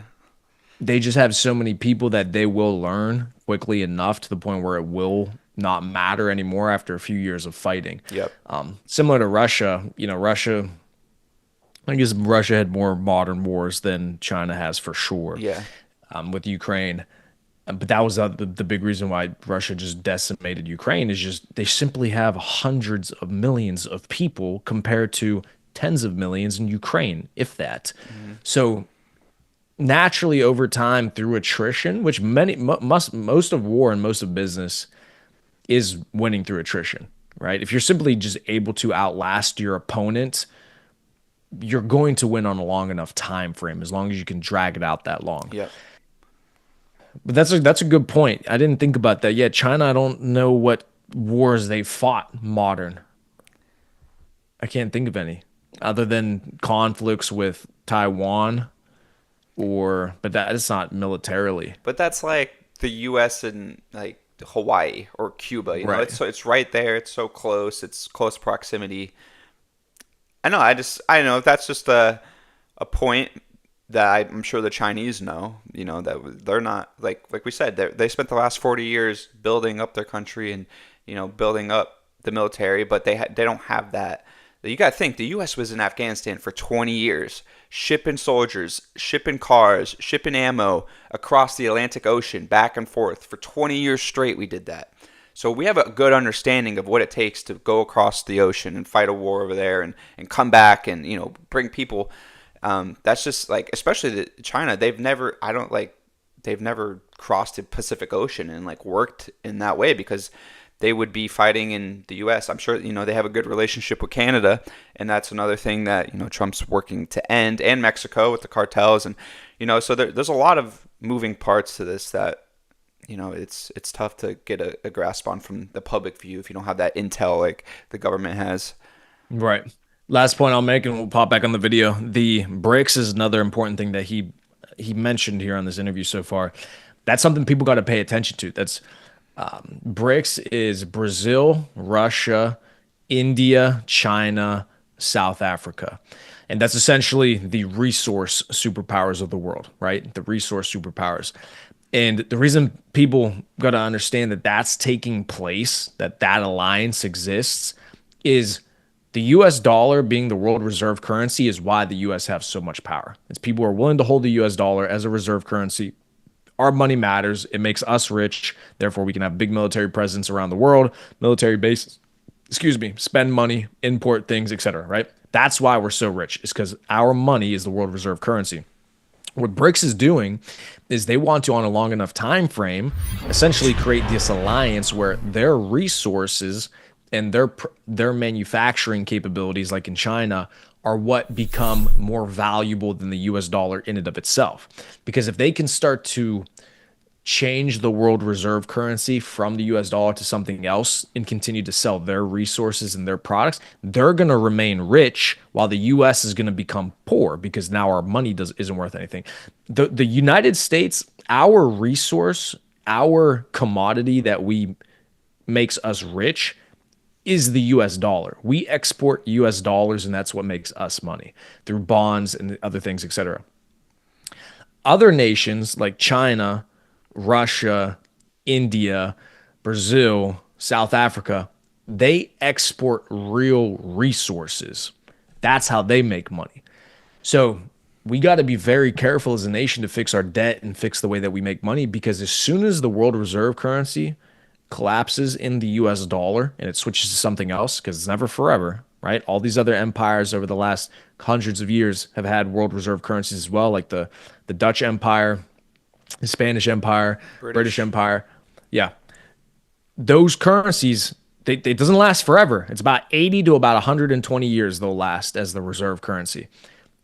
They just have so many people that they will learn quickly enough to the point where it will not matter anymore after a few years of fighting. Yep. Similar to Russia, I guess Russia had more modern wars than China has for sure. Yeah. With Ukraine. But that was the big reason why Russia just decimated Ukraine is just they simply have hundreds of millions of people compared to tens of millions in Ukraine, if that. So naturally over time through attrition, which most of war and most of business is winning through attrition, right? If you're simply just able to outlast your opponent, you're going to win on a long enough time frame as long as you can drag it out that long. Yep. But that's a good point. I didn't think about that. Yeah, China, I don't know what wars they fought modern. I can't think of any other than conflicts with Taiwan but that is not militarily. But that's like the U.S. and like Hawaii or Cuba. You know, Right. it's right there. It's so close. It's close proximity. I know that's just a point that I'm sure the Chinese know. You know that they're not like we said. They spent the last 40 years building up their country and building up the military, but they don't have that. You got to think the U.S. was in Afghanistan for 20 years, shipping soldiers, shipping cars, shipping ammo across the Atlantic Ocean back and forth for 20 years straight. We did that. So we have a good understanding of what it takes to go across the ocean and fight a war over there and come back and bring people. That's just like, especially China. They've never crossed the Pacific Ocean and like worked in that way because they would be fighting in the U.S. I'm sure they have a good relationship with Canada, and that's another thing that Trump's working to end, and Mexico with the cartels, and so there's a lot of moving parts to this that it's tough to get a grasp on from the public view if you don't have that intel like the government has. Right. Last point I'll make, and we'll pop back on the video. The BRICS is another important thing that he mentioned here on this interview so far. That's something people got to pay attention to. That's BRICS is Brazil, Russia, India, China, South Africa. And that's essentially the resource superpowers of the world, right? The resource superpowers. And the reason people got to understand that that's taking place, that alliance exists, is the US dollar being the world reserve currency is why the US have so much power. It's people are willing to hold the US dollar as a reserve currency. Our money matters. It makes us rich. Therefore, we can have big military presence around the world, military bases, spend money, import things, etc. Right? That's why we're so rich. It's because our money is the world reserve currency. What BRICS is doing is they want to, on a long enough time frame, essentially create this alliance where their resources and their manufacturing capabilities, like in China, are what become more valuable than the US dollar in and of itself. Because if they can start to change the world reserve currency from the US dollar to something else and continue to sell their resources and their products, they're going to remain rich while the US is going to become poor because now our money isn't worth anything. The United States, our resource, our commodity that makes us rich is the US dollar. We export US dollars, and that's what makes us money through bonds and other things, etc. Other nations like China, Russia, India, Brazil, South Africa, they export real resources. That's how they make money. So we got to be very careful as a nation to fix our debt and fix the way that we make money, because as soon as the world reserve currency collapses in the US dollar and it switches to something else, because it's never forever, right? All these other empires over the last hundreds of years have had world reserve currencies as well, like the Dutch Empire, the Spanish Empire, British Empire. Yeah. Those currencies, it doesn't last forever. It's about 80 to about 120 years they'll last as the reserve currency.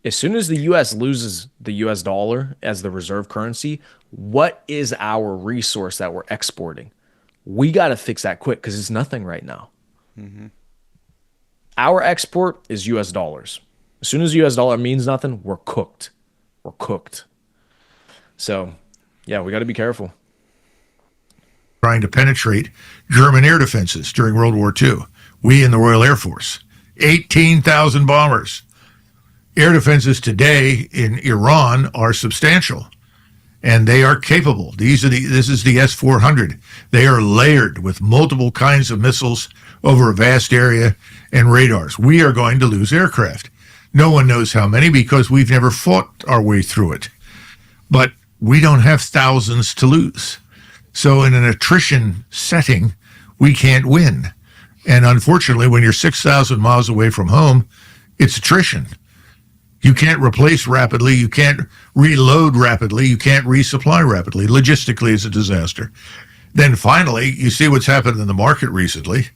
As soon as the U.S. loses the U.S. dollar as the reserve currency, what is our resource that we're exporting? We got to fix that quick, because it's nothing right now. Mm-hmm. Our export is U.S. dollars. As soon as U.S. dollar means nothing, we're cooked. We're cooked. So, yeah, we got to be careful. Trying to penetrate German air defenses during World War II. We in the Royal Air Force, 18,000 bombers. Air defenses today in Iran are substantial, and they are capable. This is the S-400. They are layered with multiple kinds of missiles over a vast area and radars. We are going to lose aircraft. No one knows how many, because we've never fought our way through it. But we don't have thousands to lose. So in an attrition setting, we can't win. And unfortunately, when you're 6,000 miles away from home, it's attrition. You can't replace rapidly. You can't reload rapidly. You can't resupply rapidly. Logistically, it's a disaster. Then finally, you see what's happened in the market recently.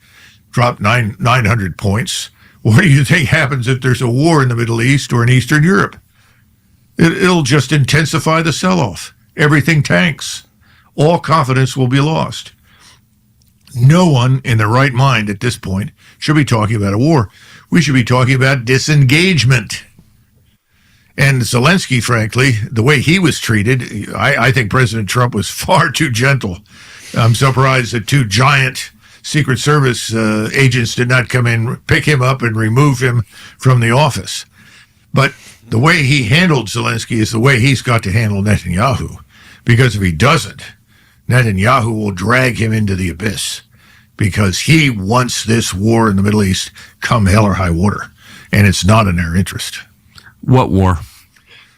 Dropped 900 points. What do you think happens if there's a war in the Middle East or in Eastern Europe? It'll just intensify the sell-off. Everything tanks. All confidence will be lost. No one in their right mind at this point should be talking about a war. We should be talking about disengagement. And Zelensky, frankly, the way he was treated, I think President Trump was far too gentle. I'm surprised that two giant Secret Service agents did not come in, pick him up, and remove him from the office. But the way he handled Zelensky is the way he's got to handle Netanyahu. Because if he doesn't, Netanyahu will drag him into the abyss, because he wants this war in the Middle East come hell or high water, and it's not in their interest. What war?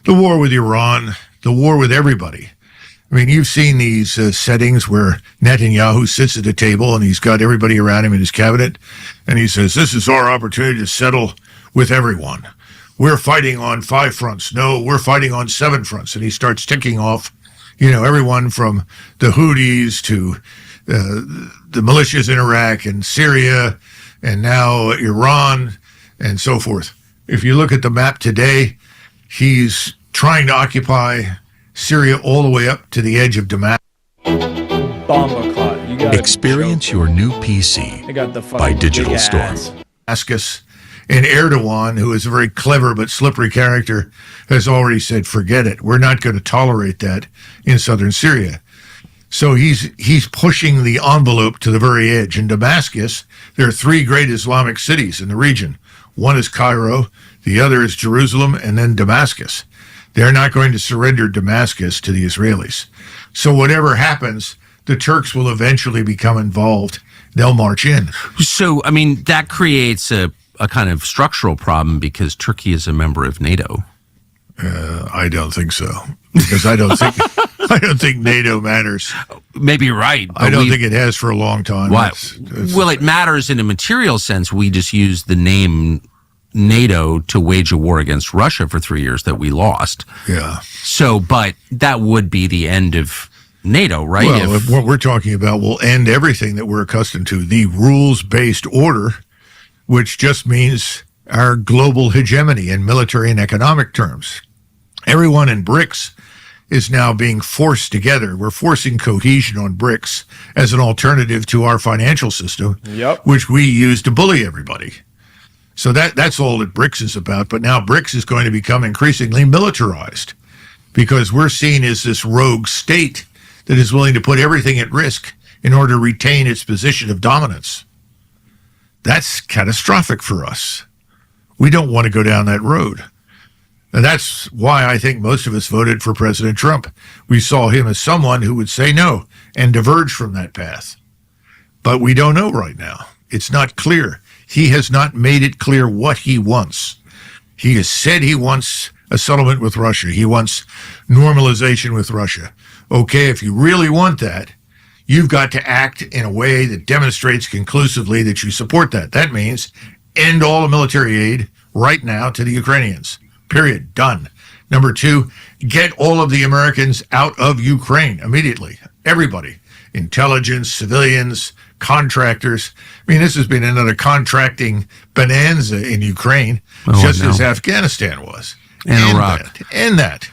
The war with Iran, the war with everybody. I mean, you've seen these settings where Netanyahu sits at a table and he's got everybody around him in his cabinet, and he says, this is our opportunity to settle with everyone. We're fighting on 5 fronts. No, we're fighting on 7 fronts. And he starts ticking off, everyone from the Houthis to the militias in Iraq and Syria and now Iran and so forth. If you look at the map today, he's trying to occupy Syria all the way up to the edge of Damascus. Bomba clot. You got Experience your new PC by Digital Store. Damascus. And Erdogan, who is a very clever but slippery character, has already said, forget it. We're not going to tolerate that in southern Syria. So he's pushing the envelope to the very edge. In Damascus, there are 3 great Islamic cities in the region. One is Cairo, the other is Jerusalem, and then Damascus. They're not going to surrender Damascus to the Israelis. So whatever happens, the Turks will eventually become involved. They'll march in. So, I mean, that creates a kind of structural problem, because Turkey is a member of NATO. I don't think so, because I don't think NATO matters. Maybe you're right. I don't think it has for a long time. Well, it matters in a material sense. We just use the name NATO to wage a war against Russia for 3 years that we lost. Yeah. So, but that would be the end of NATO, right? Well, if what we're talking about will end everything that we're accustomed to, the rules-based order, which just means our global hegemony in military and economic terms. Everyone in BRICS is now being forced together. We're forcing cohesion on BRICS as an alternative to our financial system, which we use to bully everybody. So that's all that BRICS is about. But now BRICS is going to become increasingly militarized, because we're seen as this rogue state that is willing to put everything at risk in order to retain its position of dominance. That's catastrophic for us. We don't want to go down that road. And that's why I think most of us voted for President Trump. We saw him as someone who would say no and diverge from that path. But we don't know right now. It's not clear. He has not made it clear what he wants. He has said he wants a settlement with Russia. He wants normalization with Russia. Okay, if you really want that, you've got to act in a way that demonstrates conclusively that you support that. That means end all the military aid right now to the Ukrainians. Period. Done. Number two, get all of the Americans out of Ukraine immediately. Everybody. Intelligence, civilians, contractors. I mean, this has been another contracting bonanza in Ukraine, just as Afghanistan was. And Iraq. End that.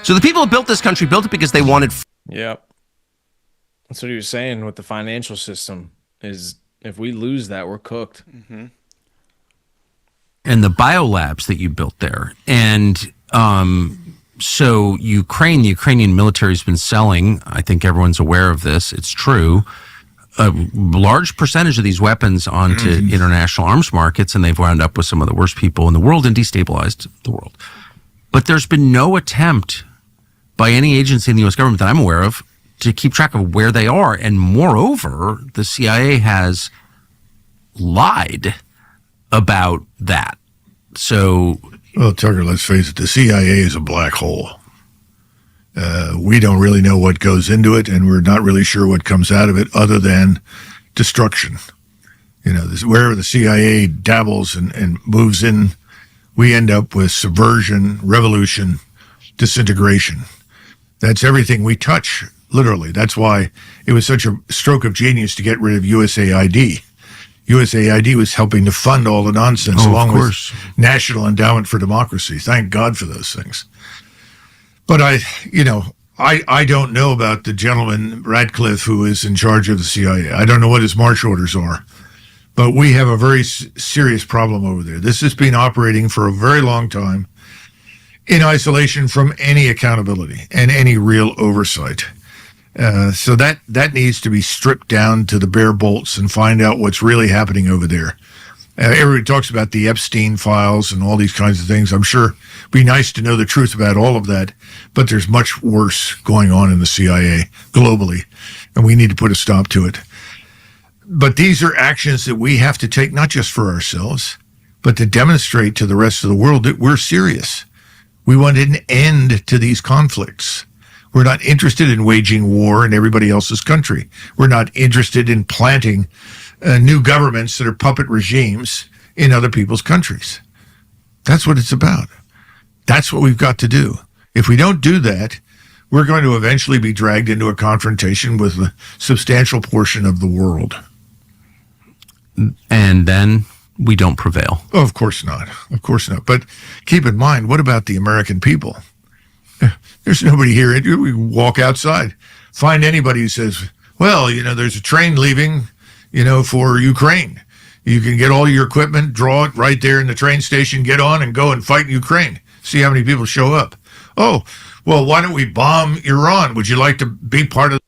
So the people who built this country built it because they wanted... Yep. That's what he was saying with the financial system, is if we lose that, we're cooked. Mm-hmm. And the biolabs that you built there. And so the Ukrainian military has been selling, I think everyone's aware of this, it's true, a large percentage of these weapons onto international arms markets, and they've wound up with some of the worst people in the world and destabilized the world. But there's been no attempt by any agency in the U.S. government that I'm aware of to keep track of where they are. And moreover, the CIA has lied about that. So, well, Tucker, let's face it, the CIA is a black hole. We don't really know what goes into it, and we're not really sure what comes out of it other than destruction. You know, wherever the CIA dabbles and moves in, we end up with subversion, revolution, disintegration. That's everything we touch, literally. That's why it was such a stroke of genius to get rid of USAID. USAID was helping to fund all the nonsense, along with National Endowment for Democracy. Thank God for those things. But I don't know about the gentleman, Radcliffe, who is in charge of the CIA. I don't know what his march orders are. But we have a very serious problem over there. This has been operating for a very long time in isolation from any accountability and any real oversight. So that needs to be stripped down to the bare bolts and find out what's really happening over there. Everybody talks about the Epstein files and all these kinds of things. I'm sure it'd be nice to know the truth about all of that, but there's much worse going on in the CIA globally, and we need to put a stop to it. But these are actions that we have to take, not just for ourselves, but to demonstrate to the rest of the world that we're serious. We want an end to these conflicts. We're not interested in waging war in everybody else's country. We're not interested in planting new governments that are puppet regimes in other people's countries. That's what it's about. That's what we've got to do. If we don't do that, we're going to eventually be dragged into a confrontation with a substantial portion of the world. And then we don't prevail. Oh, of course not. Of course not. But keep in mind, what about the American people? There's nobody here. We walk outside, find anybody who says, well, there's a train leaving, for Ukraine. You can get all your equipment, draw it right there in the train station, get on and go and fight Ukraine. See how many people show up. Oh, well, why don't we bomb Iran? Would you like to be part of?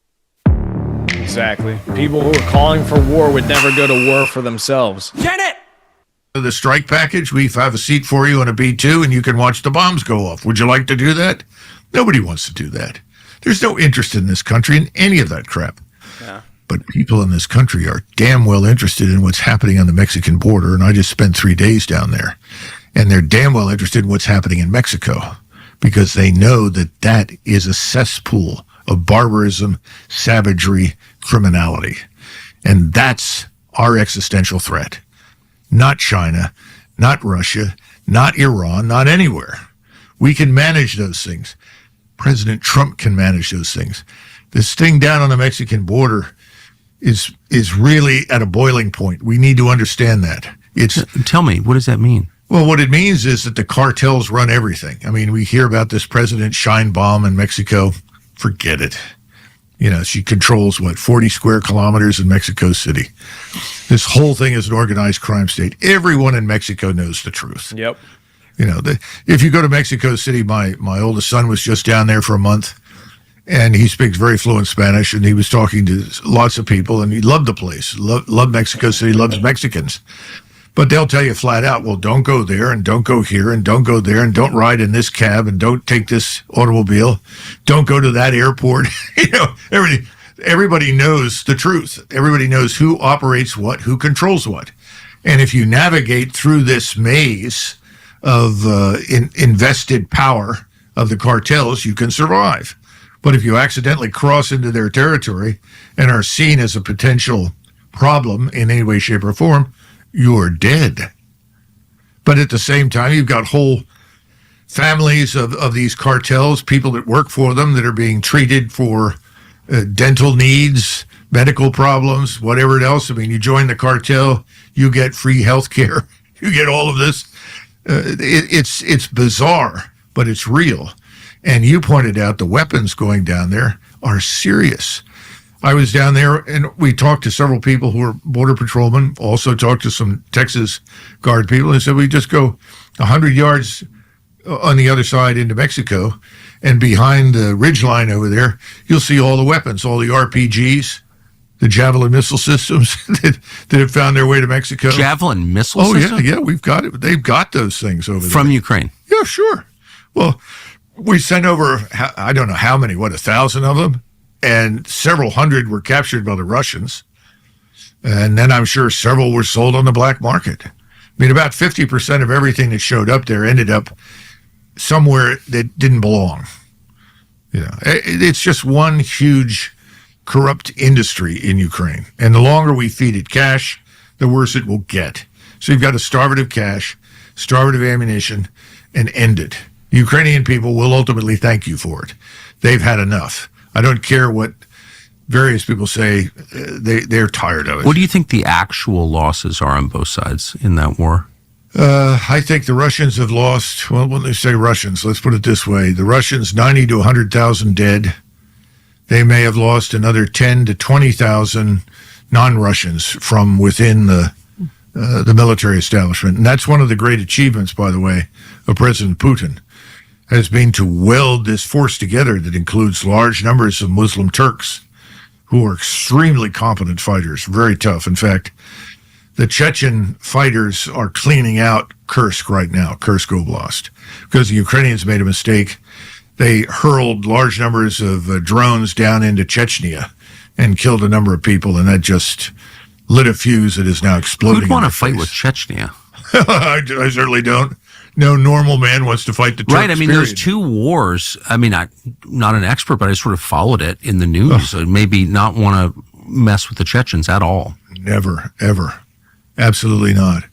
Exactly. People who are calling for war would never go to war for themselves. Get it! The strike package, we have a seat for you on a B-2 and you can watch the bombs go off. Would you like to do that? Nobody wants to do that. There's no interest in this country in any of that crap. Yeah. But people in this country are damn well interested in what's happening on the Mexican border, and I just spent 3 days down there. And they're damn well interested in what's happening in Mexico because they know that that is a cesspool of barbarism, savagery, criminality. And that's our existential threat. Not China, not Russia, not Iran, not anywhere. We can manage those things. President Trump can manage those things. This thing down on the Mexican border is really at a boiling point. We need to understand that. Tell me, what does that mean? Well, what it means is that the cartels run everything. I mean, we hear about this President Scheinbaum in Mexico. Forget it. She controls, 40 square kilometers in Mexico City. This whole thing is an organized crime state. Everyone in Mexico knows the truth. Yep. If you go to Mexico City, my oldest son was just down there for a month, and he speaks very fluent Spanish, and he was talking to lots of people, and he loved the place, loved Mexico City, loves Mexicans. But they'll tell you flat out, well, don't go there, and don't go here, and don't go there, and don't ride in this cab, and don't take this automobile, don't go to that airport. Everybody knows the truth. Everybody knows who operates what, who controls what. And if you navigate through this maze of invested power of the cartels, you can survive. But if you accidentally cross into their territory and are seen as a potential problem in any way, shape, or form, you're dead. But at the same time, you've got whole families of these cartels, people that work for them that are being treated for dental needs, medical problems, whatever else. I mean, you join the cartel, you get free health care, you get all of this. It's bizarre, but it's real. And you pointed out the weapons going down there are serious. I was down there, and we talked to several people who are border patrolmen, also talked to some Texas Guard people, and said we just go 100 yards on the other side into Mexico, and behind the ridgeline over there, you'll see all the weapons, all the RPGs, the Javelin missile systems that have found their way to Mexico. Javelin missile system? Yeah, we've got it. They've got those things over there. From Ukraine? Yeah, sure. Well, we sent over, I don't know how many, 1,000 of them? And several hundred were captured by the Russians. And then I'm sure several were sold on the black market. I mean, about 50% of everything that showed up there ended up somewhere that didn't belong. It's just one huge corrupt industry in Ukraine. And the longer we feed it cash, the worse it will get. So you've got to starve it of cash, starve it of ammunition, and end it. The Ukrainian people will ultimately thank you for it. They've had enough. I don't care what various people say. They're tired of it. What do you think the actual losses are on both sides in that war? I think the Russians have lost, well, when they say Russians, let's put it this way. The Russians, 90 to 100,000 dead. They may have lost another 10 to 20,000 non-Russians from within the military establishment. And that's one of the great achievements, by the way, of President Putin, has been to weld this force together that includes large numbers of Muslim Turks who are extremely competent fighters, very tough. In fact, the Chechen fighters are cleaning out Kursk right now, Kursk Oblast, because the Ukrainians made a mistake. They hurled large numbers of drones down into Chechnya and killed a number of people, and that just lit a fuse that is now exploding. Who'd want to fight with Chechnya? I certainly don't. No normal man wants to fight the Turks. Right. I mean, those two wars, I mean, I'm not an expert, but I sort of followed it in the news. So maybe not want to mess with the Chechens at all. Never, ever. Absolutely not.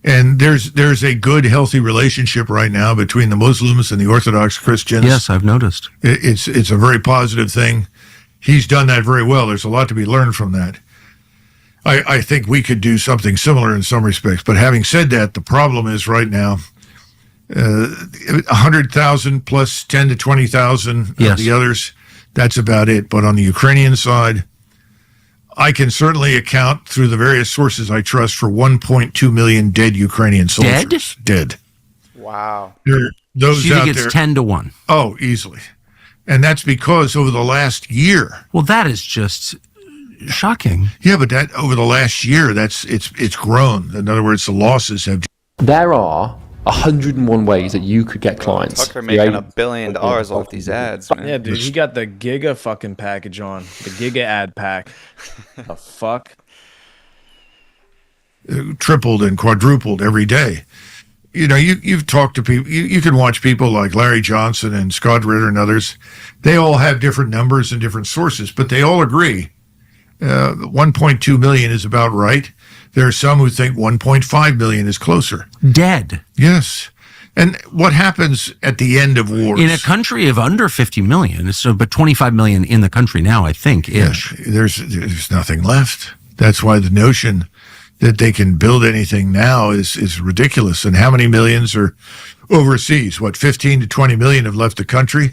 And there's a good, healthy relationship right now between the Muslims and the Orthodox Christians. Yes, I've noticed. It's a very positive thing. He's done that very well. There's a lot to be learned from that. I think we could do something similar in some respects. But having said that, the problem is right now, 100,000 plus 10 to 20,000 of the others, that's about it. But on the Ukrainian side, I can certainly account through the various sources I trust for 1.2 million dead Ukrainian soldiers. Dead? Wow. Those so you out think it's there, 10 to 1? Oh, easily. And that's because over the last year. Well, that is just shocking. Yeah, but that over the last year, it's grown. In other words, the losses have. There are 101 ways that you could get clients. Tucker making $1 billion off these ads, man. Yeah, dude, he got the Giga fucking package on. The Giga ad pack. The fuck? Tripled and quadrupled every day. You know, you've talked to people. You can watch people like Larry Johnson and Scott Ritter and others. They all have different numbers and different sources, but they all agree 1.2 million is about right. There are some who think 1.5 million is closer. Dead. Yes. And what happens at the end of wars? In a country of under 50 million, but 25 million in the country now, I think, ish. Yeah, there's nothing left. That's why the notion that they can build anything now is ridiculous. And how many millions are overseas? 15 to 20 million have left the country.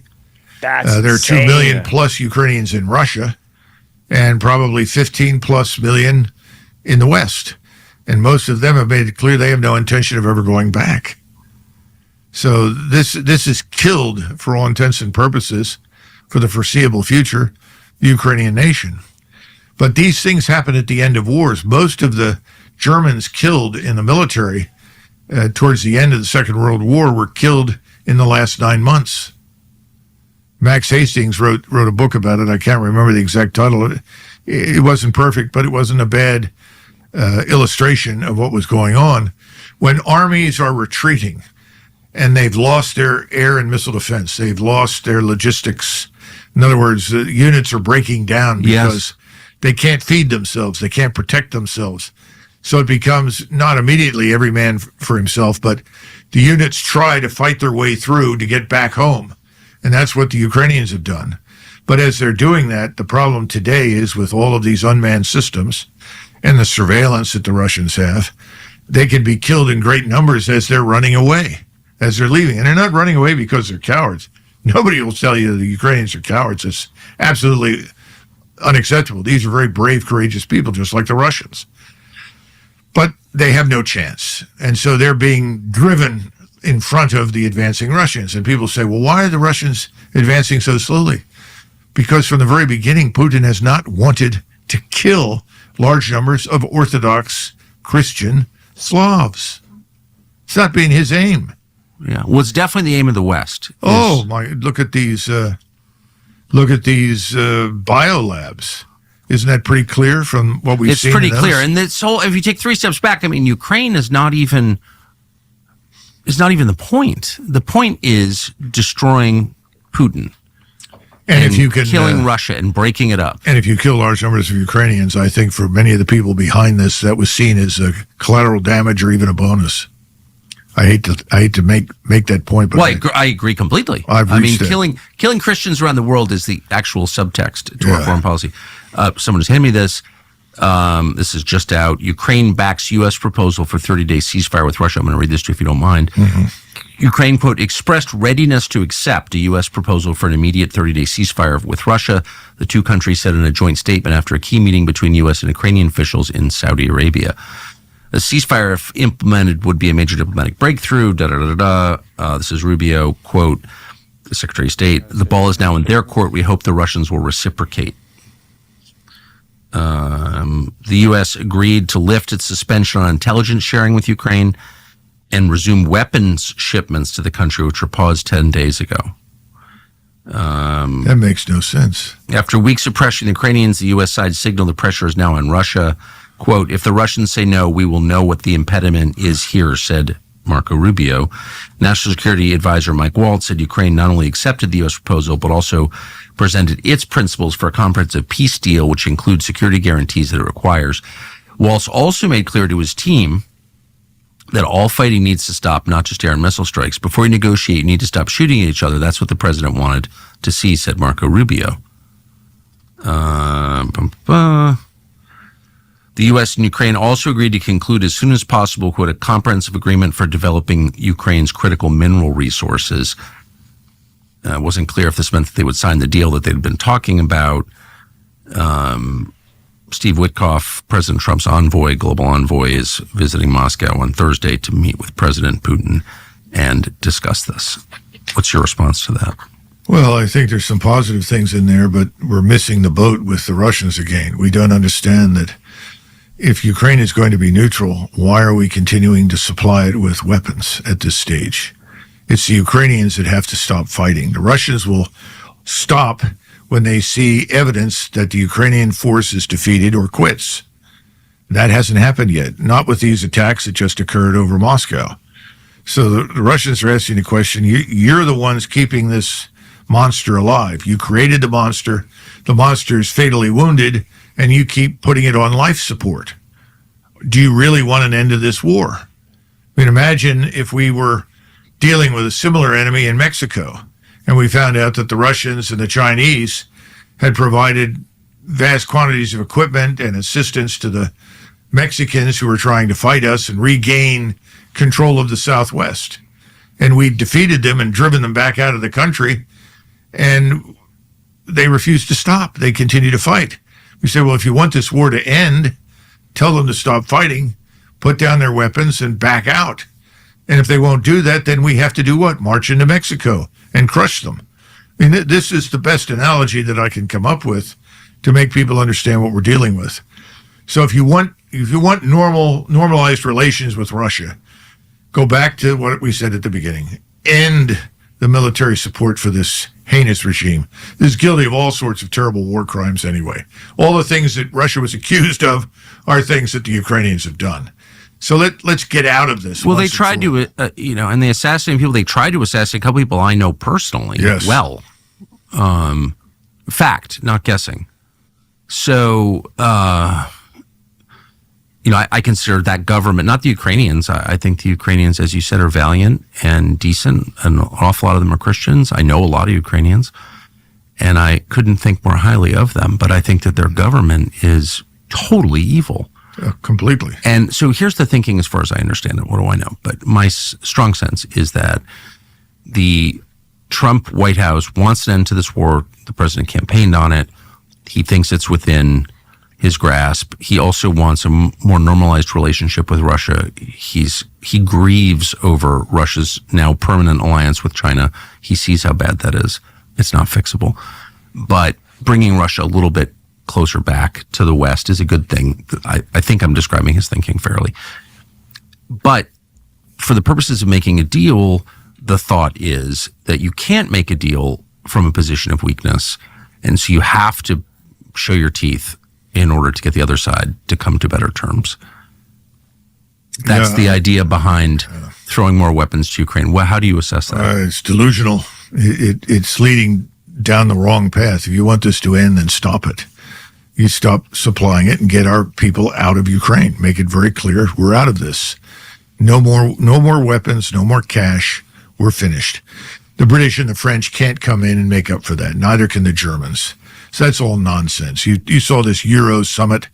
That's there are insane. 2 million plus Ukrainians in Russia, and probably 15 plus million in the West. And most of them have made it clear they have no intention of ever going back. So this is killed, for all intents and purposes, for the foreseeable future, the Ukrainian nation. But these things happen at the end of wars. Most of the Germans killed in the military towards the end of the Second World War were killed in the last 9 months. Max Hastings wrote a book about it. I can't remember the exact title. It wasn't perfect, but it wasn't a bad illustration of what was going on. When armies are retreating and they've lost their air and missile defense, they've lost their logistics. In other words, the units are breaking down because they can't feed themselves. They can't protect themselves. So it becomes not immediately every man for himself, but the units try to fight their way through to get back home. And that's what the Ukrainians have done. But as they're doing that, the problem today is with all of these unmanned systems and the surveillance that the Russians have, they can be killed in great numbers as they're running away, as they're leaving. And they're not running away because they're cowards. Nobody will tell you the Ukrainians are cowards. It's absolutely unacceptable. These are very brave, courageous people, just like the Russians. But they have no chance. And so they're being driven in front of the advancing Russians. And people say, well, why are the Russians advancing so slowly? Because from the very beginning, Putin has not wanted to kill large numbers of Orthodox Christian Slavs. It's not been his aim. Yeah, well, it's definitely the aim of the West. Oh my! Look at these biolabs. Isn't that pretty clear from what we've seen? It's pretty clear. And this whole, if you take 3 steps back, I mean, Ukraine is not even the point. The point is destroying Putin. And if you can killing Russia and breaking it up. And if you kill large numbers of Ukrainians, I think for many of the people behind this, that was seen as a collateral damage or even a bonus. I hate to make that point, but I agree completely. I mean, killing Christians around the world is the actual subtext to our foreign policy. Someone has handed me this. This is just out. Ukraine backs U.S. proposal for 30-day ceasefire with Russia. I'm going to read this to you if you don't mind. Mm-hmm. Ukraine, quote, expressed readiness to accept a U.S. proposal for an immediate 30-day ceasefire with Russia. The two countries said in a joint statement after a key meeting between U.S. and Ukrainian officials in Saudi Arabia. A ceasefire, if implemented, would be a major diplomatic breakthrough. This is Rubio, quote, the Secretary of State. The ball is now in their court. We hope the Russians will reciprocate. The U.S. agreed to lift its suspension on intelligence sharing with Ukraine and resume weapons shipments to the country, which were paused 10 days ago. That makes no sense. After weeks of pressuring the Ukrainians, the U.S. side signaled the pressure is now on Russia. Quote, if the Russians say no, we will know what the impediment is here, said Marco Rubio. National Security Advisor Mike Waltz said Ukraine not only accepted the U.S. proposal, but also presented its principles for a comprehensive peace deal, which includes security guarantees that it requires. Waltz also made clear to his team that all fighting needs to stop, not just air and missile strikes. Before you negotiate, you need to stop shooting at each other. That's what the president wanted to see, said Marco Rubio. The U.S. and Ukraine also agreed to conclude as soon as possible, quote, a comprehensive agreement for developing Ukraine's critical mineral resources. It wasn't clear if this meant that they would sign the deal that they'd been talking about. Steve Witkoff, President Trump's global envoy, is visiting Moscow on Thursday to meet with President Putin and discuss this. What's your response to that? Well, I think there's some positive things in there, but we're missing the boat with the Russians again. We don't understand that if Ukraine is going to be neutral, why are we continuing to supply it with weapons at this stage? It's the Ukrainians that have to stop fighting. The Russians will stop when they see evidence that the Ukrainian force is defeated or quits. That hasn't happened yet, not with these attacks that just occurred over Moscow. So the Russians are asking the question, you're the ones keeping this monster alive. You created the monster is fatally wounded, and you keep putting it on life support. Do you really want an end to this war? I mean, imagine if we were dealing with a similar enemy in Mexico, and we found out that the Russians and the Chinese had provided vast quantities of equipment and assistance to the Mexicans who were trying to fight us and regain control of the Southwest. And we defeated them and driven them back out of the country, and they refused to stop. They continue to fight. We say, well, if you want this war to end, tell them to stop fighting, put down their weapons, and back out. And if they won't do that, then we have to do what? March into Mexico and crush them. I mean, this is the best analogy that I can come up with to make people understand what we're dealing with. So if you want normalized relations with Russia, go back to what we said at the beginning. End the military support for this heinous regime. This is guilty of all sorts of terrible war crimes anyway. All the things that Russia was accused of are things that the Ukrainians have done. So let's get out of this. Well, they tried to, and they assassinated people. They tried to assassinate a couple people I know personally. Yes. Well, fact, not guessing. So, I consider that government, not the Ukrainians. I think the Ukrainians, as you said, are valiant and decent. And an awful lot of them are Christians. I know a lot of Ukrainians, and I couldn't think more highly of them. But I think that their government is totally evil. Completely. And so here's the thinking as far as I understand it. What do I know? But my strong sense is that the Trump White House wants an end to this war. The president campaigned on it. He thinks it's within his grasp. He also wants a more normalized relationship with Russia. He grieves over Russia's now permanent alliance with China. He sees how bad that is. It's not fixable. But bringing Russia a little bit closer back to the West is a good thing. I think I'm describing his thinking fairly. But for the purposes of making a deal, the thought is that you can't make a deal from a position of weakness. And so you have to show your teeth in order to get the other side to come to better terms. That's the idea behind throwing more weapons to Ukraine. Well, how do you assess that? It's delusional. It's leading down the wrong path. If you want this to end, then stop it. You stop supplying it and get our people out of Ukraine. Make it very clear we're out of this. No more weapons, no more cash. We're finished. The British and the French can't come in and make up for that. Neither can the Germans. So that's all nonsense. You saw this Euro summit.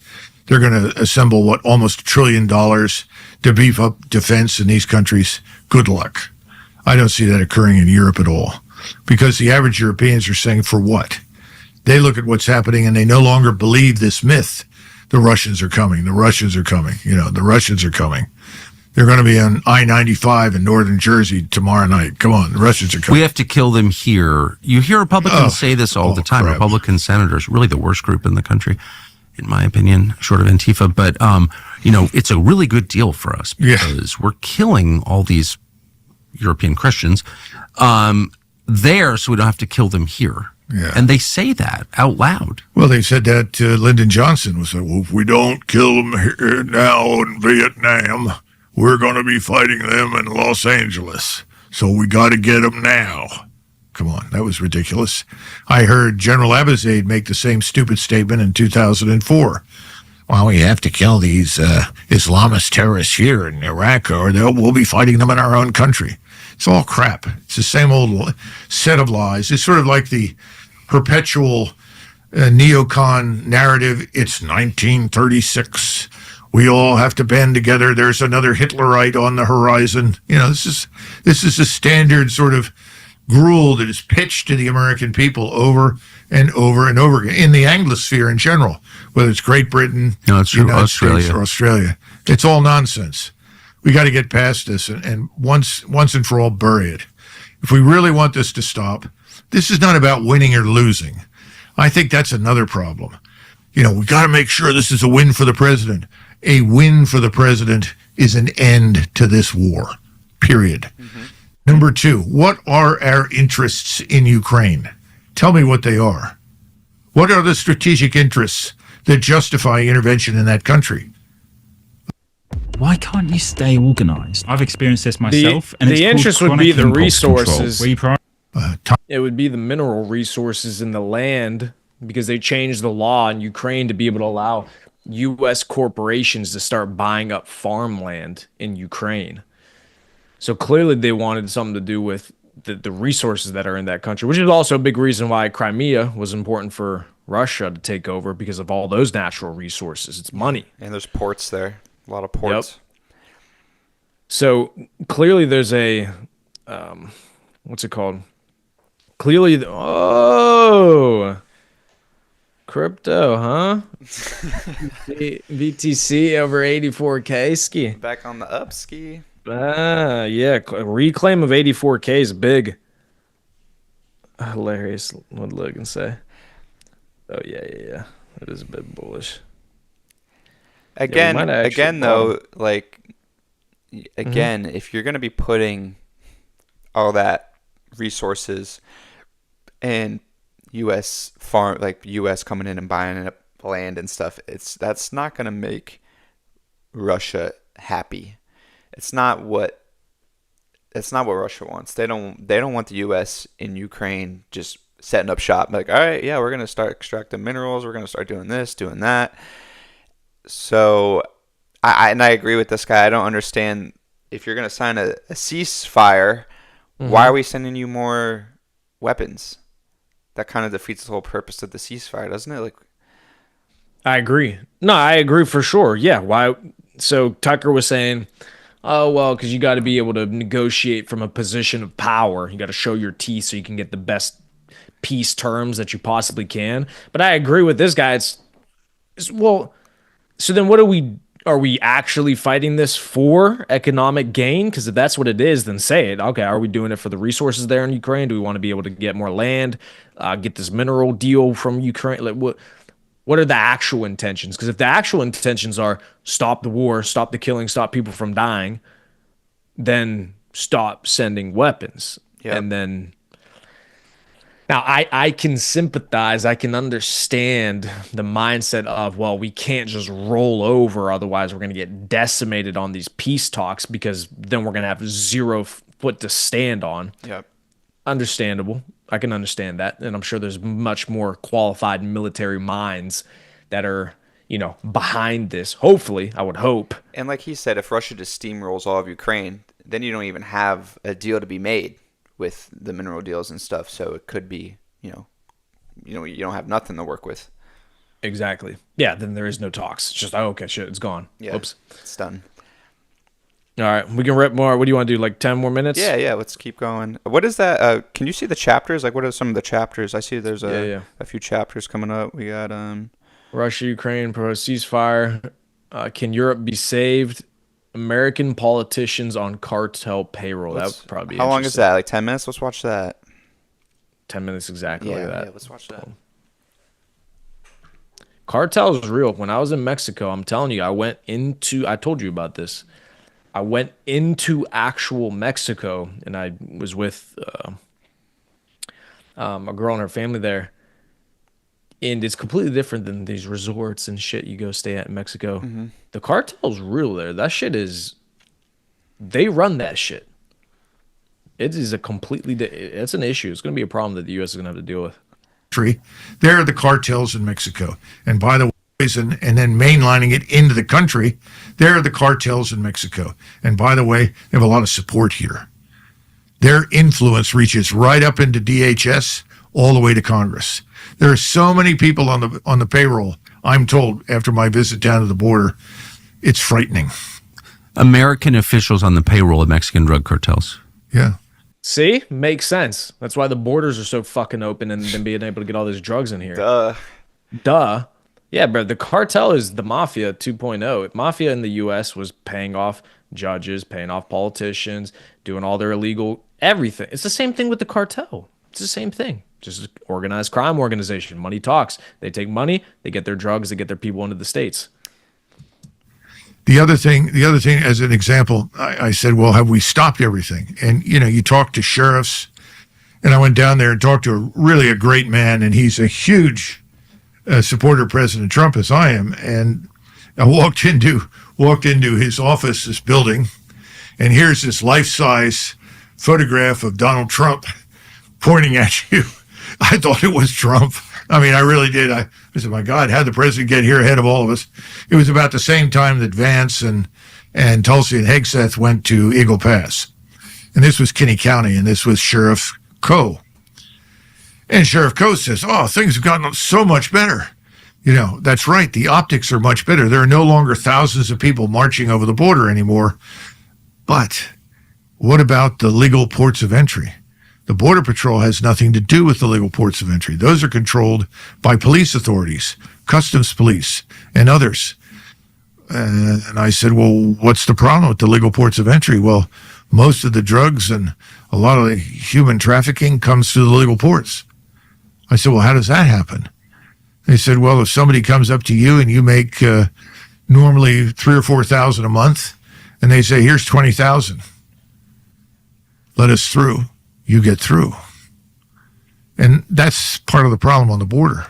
They're going to assemble, almost $1 trillion to beef up defense in these countries. Good luck. I don't see that occurring in Europe at all, because the average Europeans are saying, for what? They look at what's happening and they no longer believe this myth. The Russians are coming. The Russians are coming. The Russians are coming. They're going to be on I-95 in northern Jersey tomorrow night. Come on, the Russians are coming. We have to kill them here. You hear Republicans say this all the time. Crap. Republican senators, really the worst group in the country, in my opinion, short of Antifa. But, it's a really good deal for us because we're killing all these European Christians there, so we don't have to kill them here. Yeah. And they say that out loud. Well, they said that Lyndon Johnson was like, well, if we don't kill them here now in Vietnam, we're going to be fighting them in Los Angeles. So we got to get them now. Come on, that was ridiculous. I heard General Abizaid make the same stupid statement in 2004. Well, we have to kill these Islamist terrorists here in Iraq, or we'll be fighting them in our own country. It's all crap. It's the same old set of lies. It's sort of like the perpetual neocon narrative. It's 1936. We all have to band together. There's another Hitlerite on the horizon. This is a standard sort of gruel that is pitched to the American people over and over and over again in the Anglosphere in general, whether it's Great Britain, United States, or Australia. It's all nonsense. We got to get past this and once and for all bury it. If we really want this to stop, this is not about winning or losing. I think that's another problem. We got to make sure this is a win for the president. A win for the president is an end to this war, period. Mm-hmm. Number two, what are our interests in Ukraine? Tell me what they are. What are the strategic interests that justify intervention in that country? Why can't you stay organized? I've experienced this myself. The interest would be the resources. Control, it would be the mineral resources in the land, because they changed the law in Ukraine to be able to allow U.S. corporations to start buying up farmland in Ukraine. So clearly they wanted something to do with the resources that are in that country, which is also a big reason why Crimea was important for Russia to take over, because of all those natural resources. It's money. And there's ports there. A lot of ports. Yep. So clearly there's a, what's it called? Clearly, crypto, huh? VTC over 84K ski. Back on the up ski. Yeah, reclaim of 84K is big. Hilarious. What did Logan say? Oh yeah. That is a bit bullish. Again, though, like, again, if you're gonna be putting all that resources and U.S. U.S. coming in and buying up land and stuff, that's not gonna make Russia happy. It's not what Russia wants. They don't want the U.S. in Ukraine just setting up shop. Like, all right, yeah, we're gonna start extracting minerals. We're gonna start doing this, doing that. So, I agree with this guy. I don't understand if you're gonna sign a ceasefire. Why are we sending you more weapons? That kind of defeats the whole purpose of the ceasefire, doesn't it? Like, I agree. No, I agree for sure. Yeah. Why? So Tucker was saying, oh, well, because you got to be able to negotiate from a position of power. You got to show your teeth so you can get the best peace terms that you possibly can. But I agree with this guy. Well, so then what are we actually fighting this for? Economic gain? Because if that's what it is, then say it. Okay, are we doing it for the resources there in Ukraine? Do we want to be able to get more land, get this mineral deal from Ukraine? Like, what are the actual intentions? Because if the actual intentions are stop the war, stop the killing, stop people from dying, then stop sending weapons. Yep. And then now I can sympathize, I can understand the mindset of, well, we can't just roll over, otherwise we're going to get decimated on these peace talks because then we're going to have 0 foot to stand on. Yep. Understandable. I can understand that. And I'm sure there's much more qualified military minds that are, behind this. Hopefully, I would hope. And like he said, if Russia just steamrolls all of Ukraine, then you don't even have a deal to be made with the mineral deals and stuff. So it could be, you don't have nothing to work with. Exactly. Yeah, then there is no talks. It's just, oh, okay, shit, it's gone. Yeah, Oops. It's done. All right, we can rip more. What do you want to do, like 10 more minutes? Yeah, let's keep going. What is that? Can you see the chapters? Like, what are some of the chapters? I see there's a few chapters coming up. We got Russia, Ukraine, proposed ceasefire. Can Europe be saved? American politicians on cartel payroll. That would probably be how long is that? Like 10 minutes? Let's watch that. 10 minutes exactly. Yeah, like that. Yeah, let's watch that. Cartel is real. When I was in Mexico, I'm telling you, I told you about this. I went into actual Mexico, and I was with a girl and her family there. And it's completely different than these resorts and shit you go stay at in Mexico. Mm-hmm. The cartel's real there. That shit they run that shit. It is it's an issue. It's going to be a problem that the U.S. is going to have to deal with. There are the cartels in Mexico. And by the way, and then mainlining it into the country, there are the cartels in Mexico. And by the way, they have a lot of support here. Their influence reaches right up into DHS, all the way to Congress. There are so many people on the payroll. I'm told after my visit down to the border, it's frightening. American officials on the payroll of Mexican drug cartels. Yeah. See? Makes sense. That's why the borders are so fucking open and then being able to get all these drugs in here. Duh. Yeah, bro. The cartel is the mafia 2.0. Mafia in the U.S. was paying off judges, paying off politicians, doing all their illegal everything. It's the same thing with the cartel. It's the same thing. Just an organized crime organization. Money talks. They take money. They get their drugs. They get their people into the states. The other thing, as an example, I said, well, have we stopped everything? And, you talk to sheriffs, and I went down there and talked to a great man, and he's a huge supporter of President Trump, as I am. And I walked into his office, this building, and here's this life-size photograph of Donald Trump pointing at you. I thought it was Trump. I mean, I really did. I said, my God, how'd the president get here ahead of all of us? It was about the same time that Vance and Tulsi and Hegseth went to Eagle Pass. And this was Kinney County, and this was Sheriff Coe. And Sheriff Coe says, oh, things have gotten so much better. That's right. The optics are much better. There are no longer thousands of people marching over the border anymore. But what about the legal ports of entry? The Border Patrol has nothing to do with the legal ports of entry. Those are controlled by police authorities, Customs Police, and others. And I said, well, what's the problem with the legal ports of entry? Well, most of the drugs and a lot of the human trafficking comes through the legal ports. I said, well, how does that happen? They said, well, if somebody comes up to you and you make normally 3,000 or 4,000 a month, and they say, here's 20,000, let us through, you get through. And that's part of the problem on the border.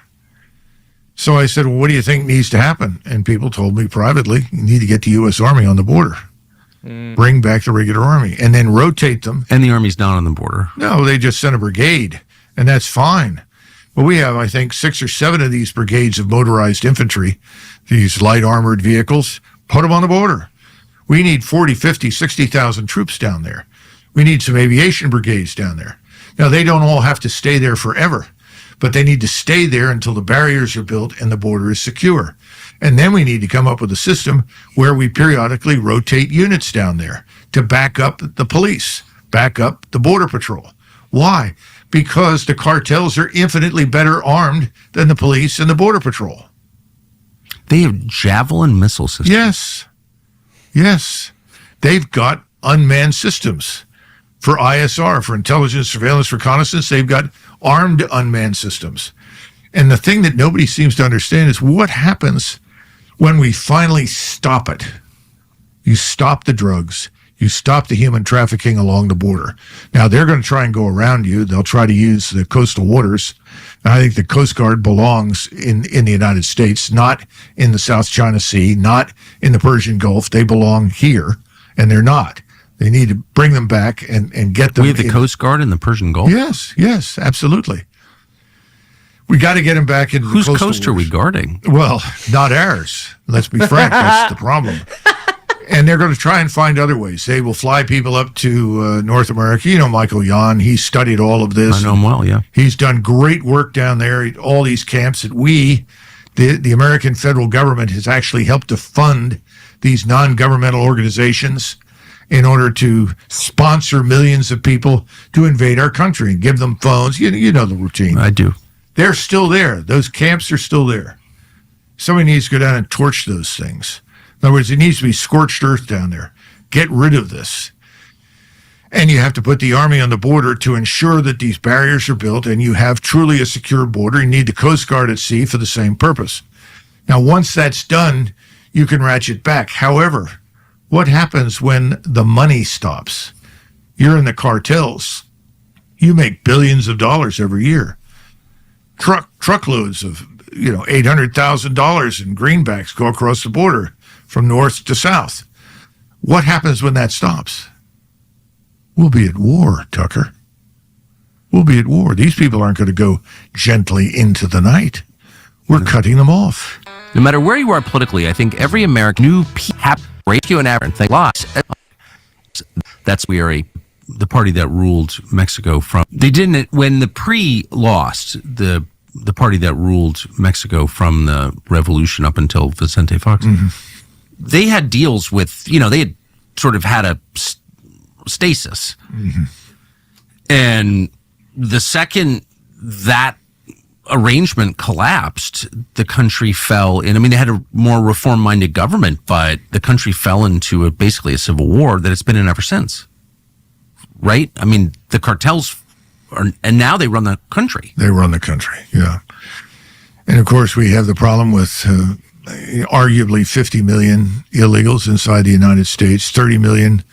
So I said, well, what do you think needs to happen? And people told me privately, you need to get the U.S. Army on the border. Bring back the regular Army and then rotate them. And the Army's not on the border. No, they just sent a brigade, and that's fine. But we have, I think, 6 or 7 of these brigades of motorized infantry, these light armored vehicles. Put them on the border. We need 40, 50, 60,000 troops down there. We need some aviation brigades down there. Now, they don't all have to stay there forever, but they need to stay there until the barriers are built and the border is secure. And then we need to come up with a system where we periodically rotate units down there to back up the police, back up the border patrol. Why? Because the cartels are infinitely better armed than the police and the border patrol. They have Javelin missile systems. Yes. Yes. They've got unmanned systems for ISR, for intelligence, surveillance, reconnaissance. They've got armed unmanned systems. And the thing that nobody seems to understand is what happens when we finally stop it. You stop the drugs. You stop the human trafficking along the border. Now, they're going to try and go around you. They'll try to use the coastal waters. And I think the Coast Guard belongs in the United States, not in the South China Sea, not in the Persian Gulf. They belong here, and they're not. They need to bring them back and get them. We have the Coast Guard in the Persian Gulf? Yes, absolutely. We got to get them back into the coastal waters. Whose coast are we guarding? Well, not ours. Let's be frank. That's the problem. And they're going to try and find other ways. They will fly people up to North America. You know Michael Yon. He studied all of this. I know him well, yeah. He's done great work down there. All these camps that the American federal government has actually helped to fund these non-governmental organizations in order to sponsor millions of people to invade our country and give them phones. You know the routine. I do. They're still there. Those camps are still there. Somebody needs to go down and torch those things. In other words, it needs to be scorched earth down there. Get rid of this. And you have to put the Army on the border to ensure that these barriers are built and you have truly a secure border. You need the Coast Guard at sea for the same purpose. Now, once that's done, you can ratchet back. However, what happens when the money stops? You're in the cartels. You make billions of dollars every year. Truckloads of $800,000 in greenbacks go across the border from north to south. What happens when that stops? We'll be at war, Tucker. We'll be at war. These people aren't going to go gently into the night. We're cutting them off. No matter where you are politically, I think every American knew ratio and average thing lost. That's the party that ruled Mexico from. They didn't when the lost the party that ruled Mexico from the revolution up until Vicente Fox. Mm-hmm. They had deals with, they had sort of had a stasis. Mm-hmm. And the second that arrangement collapsed, the country fell in. I mean, they had a more reform-minded government, but the country fell into basically a civil war that it's been in ever since. Right? I mean, the cartels and now they run the country. They run the country, yeah. And of course, we have the problem with arguably 50 million illegals inside the United States. 30 million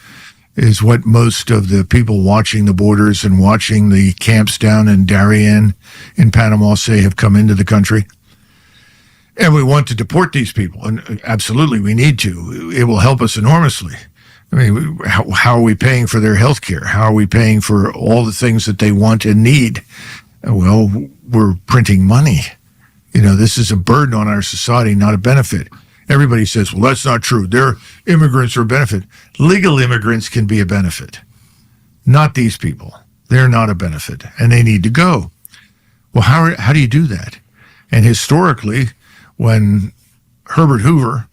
is what most of the people watching the borders and watching the camps down in Darien in Panama say have come into the country. And we want to deport these people. And absolutely, we need to. It will help us enormously. I mean, how are we paying for their health care? How are we paying for all the things that they want and need? Well, we're printing money. This is a burden on our society, not a benefit. Everybody says, well, that's not true. Their immigrants are a benefit. Legal immigrants can be a benefit. Not these people. They're not a benefit, and they need to go. Well, how do you do that? And historically, when Herbert Hoover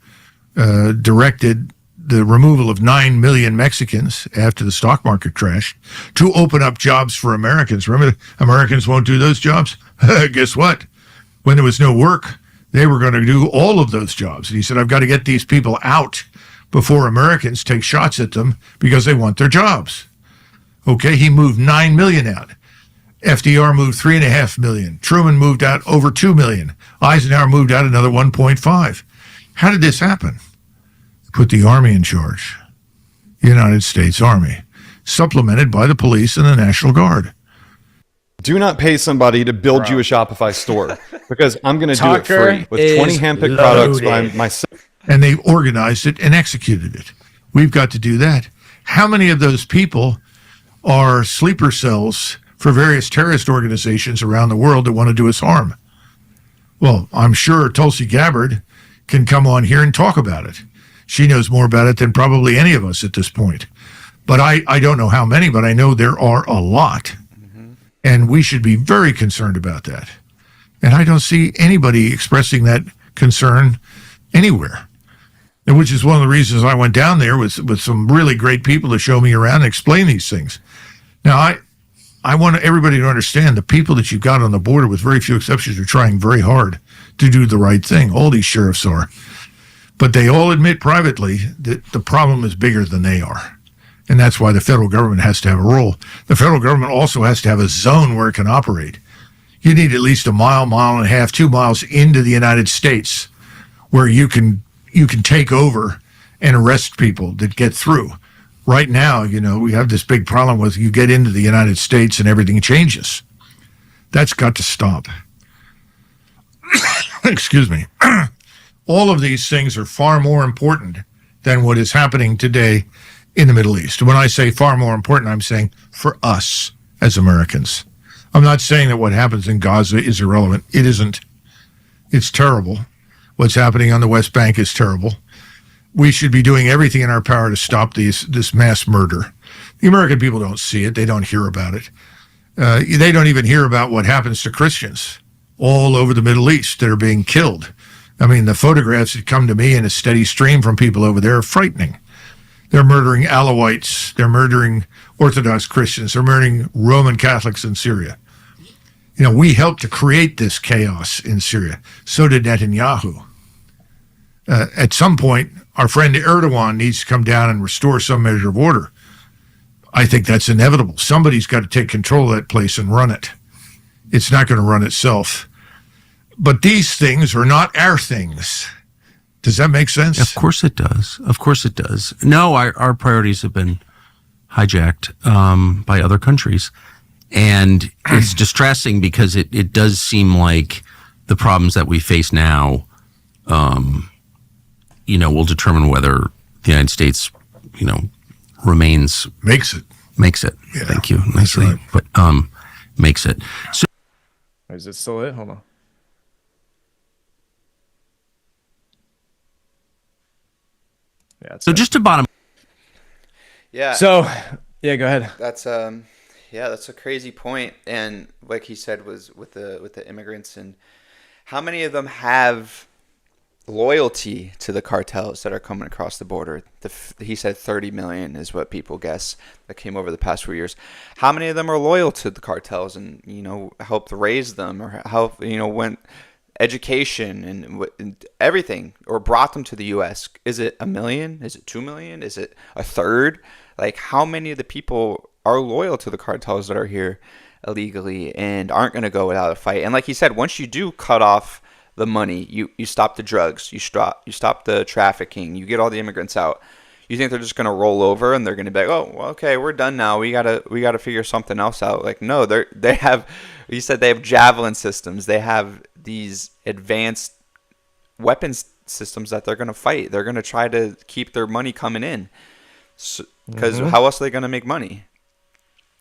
directed the removal of 9 million Mexicans after the stock market crashed to open up jobs for Americans. Remember, Americans won't do those jobs? Guess what? When there was no work, they were going to do all of those jobs. And he said, I've got to get these people out before Americans take shots at them because they want their jobs. Okay, he moved 9 million out. FDR moved 3.5 million. Truman moved out over 2 million. Eisenhower moved out another 1.5. How did this happen? Put the Army in charge. United States Army, supplemented by the police and the National Guard. Do not pay somebody to build you a Shopify store, because I'm going to do it free with 20 handpicked products by myself. And they organized it and executed it. We've got to do that. How many of those people are sleeper cells for various terrorist organizations around the world that want to do us harm? Well, I'm sure Tulsi Gabbard can come on here and talk about it. She knows more about it than probably any of us at this point. But I don't know how many, but I know there are a lot. And we should be very concerned about that. And I don't see anybody expressing that concern anywhere. And which is one of the reasons I went down there with some really great people to show me around and explain these things. Now, I want everybody to understand the people that you've got on the border, with very few exceptions, are trying very hard to do the right thing. All these sheriffs are. But they all admit privately that the problem is bigger than they are. And that's why the federal government has to have a role. The federal government also has to have a zone where it can operate. You need at least a mile, mile and a half, 2 miles into the United States where you can take over and arrest people that get through. Right now, we have this big problem with you get into the United States and everything changes. That's got to stop. Excuse me. All of these things are far more important than what is happening today in the Middle East. When I say far more important, I'm saying for us as Americans. I'm not saying that what happens in Gaza is irrelevant. It isn't. It's terrible. What's happening on the West Bank is terrible. We should be doing everything in our power to stop this mass murder. The American people don't see it. They don't hear about it. They don't even hear about what happens to Christians all over the Middle East that are being killed. I mean, the photographs that come to me in a steady stream from people over there are frightening. They're murdering Alawites. They're murdering Orthodox Christians. They're murdering Roman Catholics in Syria. We helped to create this chaos in Syria. So did Netanyahu. At some point, our friend Erdogan needs to come down and restore some measure of order. I think that's inevitable. Somebody's got to take control of that place and run it. It's not going to run itself. But these things are not our things. Does that make sense? Of course it does. Of course it does. No, our priorities have been hijacked by other countries. And it's distressing because it does seem like the problems that we face now, will determine whether the United States, remains. Makes it. Yeah, thank you. Nicely. Right. But makes it. So, is it still it? Hold on. Yeah. So just to bottom. Yeah. So, yeah, go ahead. That's that's a crazy point. And like he said, was with the immigrants, and how many of them have loyalty to the cartels that are coming across the border? He said 30 million is what people guess that came over the past few years. How many of them are loyal to the cartels and helped raise them, or help went education and everything, or brought them to the U.S.? Is it 1 million? Is it 2 million? Is it a third? Like, how many of the people are loyal to the cartels that are here illegally and aren't going to go without a fight? And like he said, once you do cut off the money, you stop the drugs, you stop the trafficking, you get all the immigrants out, you think they're just going to roll over and they're going to be like, oh, well, okay, we're done now, we gotta figure something else out? Like, no, they have, you said they have javelin systems, they have these advanced weapons systems that they're going to fight. They're going to try to keep their money coming in, because how else are they going to make money?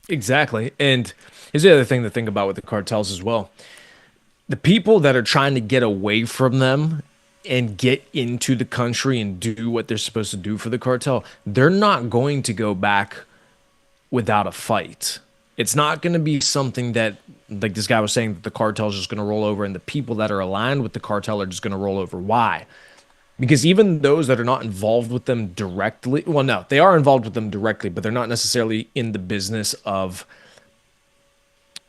Exactly. And here's the other thing to think about with the cartels as well. The people that are trying to get away from them and get into the country and do what they're supposed to do for the cartel, they're not going to go back without a fight. It's not going to be something that, like this guy was saying, that the cartel is just going to roll over and the people that are aligned with the cartel are just going to roll over. Why? Because even those that are not involved with them directly, well, no, they are involved with them directly, but they're not necessarily in the business of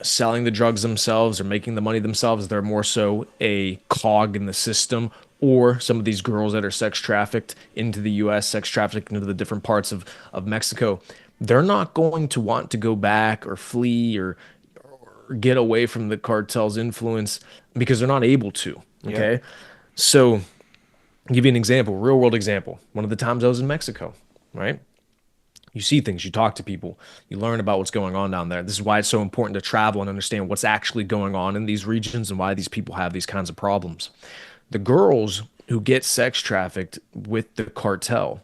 selling the drugs themselves or making the money themselves. They're more so a cog in the system, or some of these girls that are sex trafficked into the U.S., sex trafficked into the different parts of Mexico, they're not going to want to go back or flee or get away from the cartel's influence because they're not able to. Okay. Yeah. So I'll give you an example, real world example. One of the times I was in Mexico, right? You see things, you talk to people, you learn about what's going on down there. This is why it's so important to travel and understand what's actually going on in these regions and why these people have these kinds of problems. The girls who get sex trafficked with the cartel,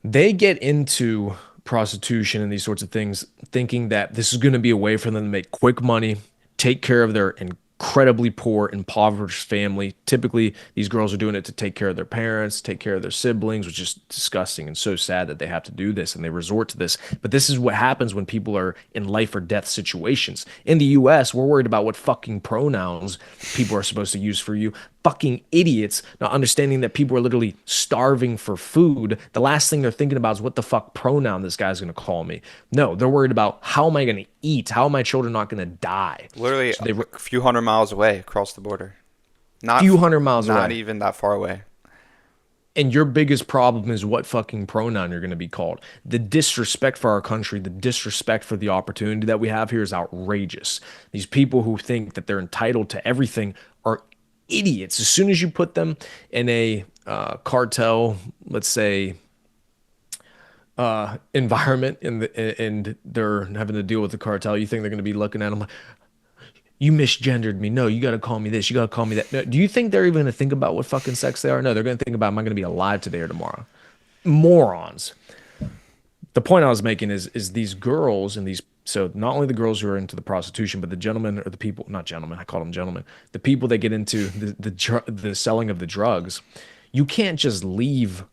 they get into prostitution and these sorts of things thinking that this is going to be a way for them to make quick money, take care of their incredibly poor, impoverished family. Typically, these girls are doing it to take care of their parents, take care of their siblings, which is disgusting and so sad that they have to do this and they resort to this. But this is what happens when people are in life or death situations. In the US, we're worried about what fucking pronouns people are supposed to use for you. Fucking idiots, not understanding that people are literally starving for food. The last thing they're thinking about is what the fuck pronoun this guy's going to call me. No, they're worried about how am I going to eat? How are my children not going to die? Literally a few hundred miles away across the border. Not few hundred miles away. Not even that far away. And your biggest problem is what fucking pronoun you're going to be called. The disrespect for our country, the disrespect for the opportunity that we have here is outrageous. These people who think that they're entitled to everything are idiots. As soon as you put them in a cartel, let's say, environment, and they're having to deal with the cartel, you think they're going to be looking at them like, you misgendered me. No, you got to call me this. You got to call me that. No, do you think they're even going to think about what fucking sex they are? No, they're going to think about, am I going to be alive today or tomorrow? Morons. The point I was making is these girls and these, so not only the girls who are into the prostitution, but the gentlemen or the people, not gentlemen, I call them gentlemen, the people that get into the selling of the drugs, you can't just leave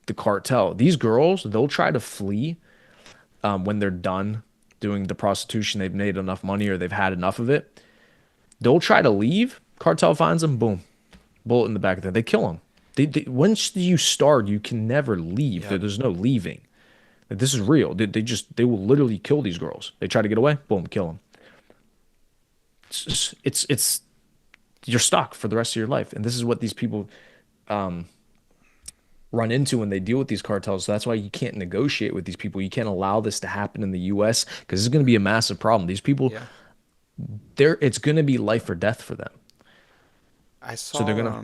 the cartel. These girls, they'll try to flee when they're done doing the prostitution. They've made enough money or they've had enough of it. They'll try to leave. Cartel finds them, boom, bullet in the back of them. They kill them. Once you start, you can never leave. Yeah. There's no leaving. This is real. They will literally kill these girls. They try to get away, boom, kill them. It's you're stuck for the rest of your life, and this is what these people run into when they deal with these cartels. So that's why you can't negotiate with these people. You can't allow this to happen in the U.S. because it's going to be a massive problem. These people, it's going to be life or death for them. I saw. So they're gonna.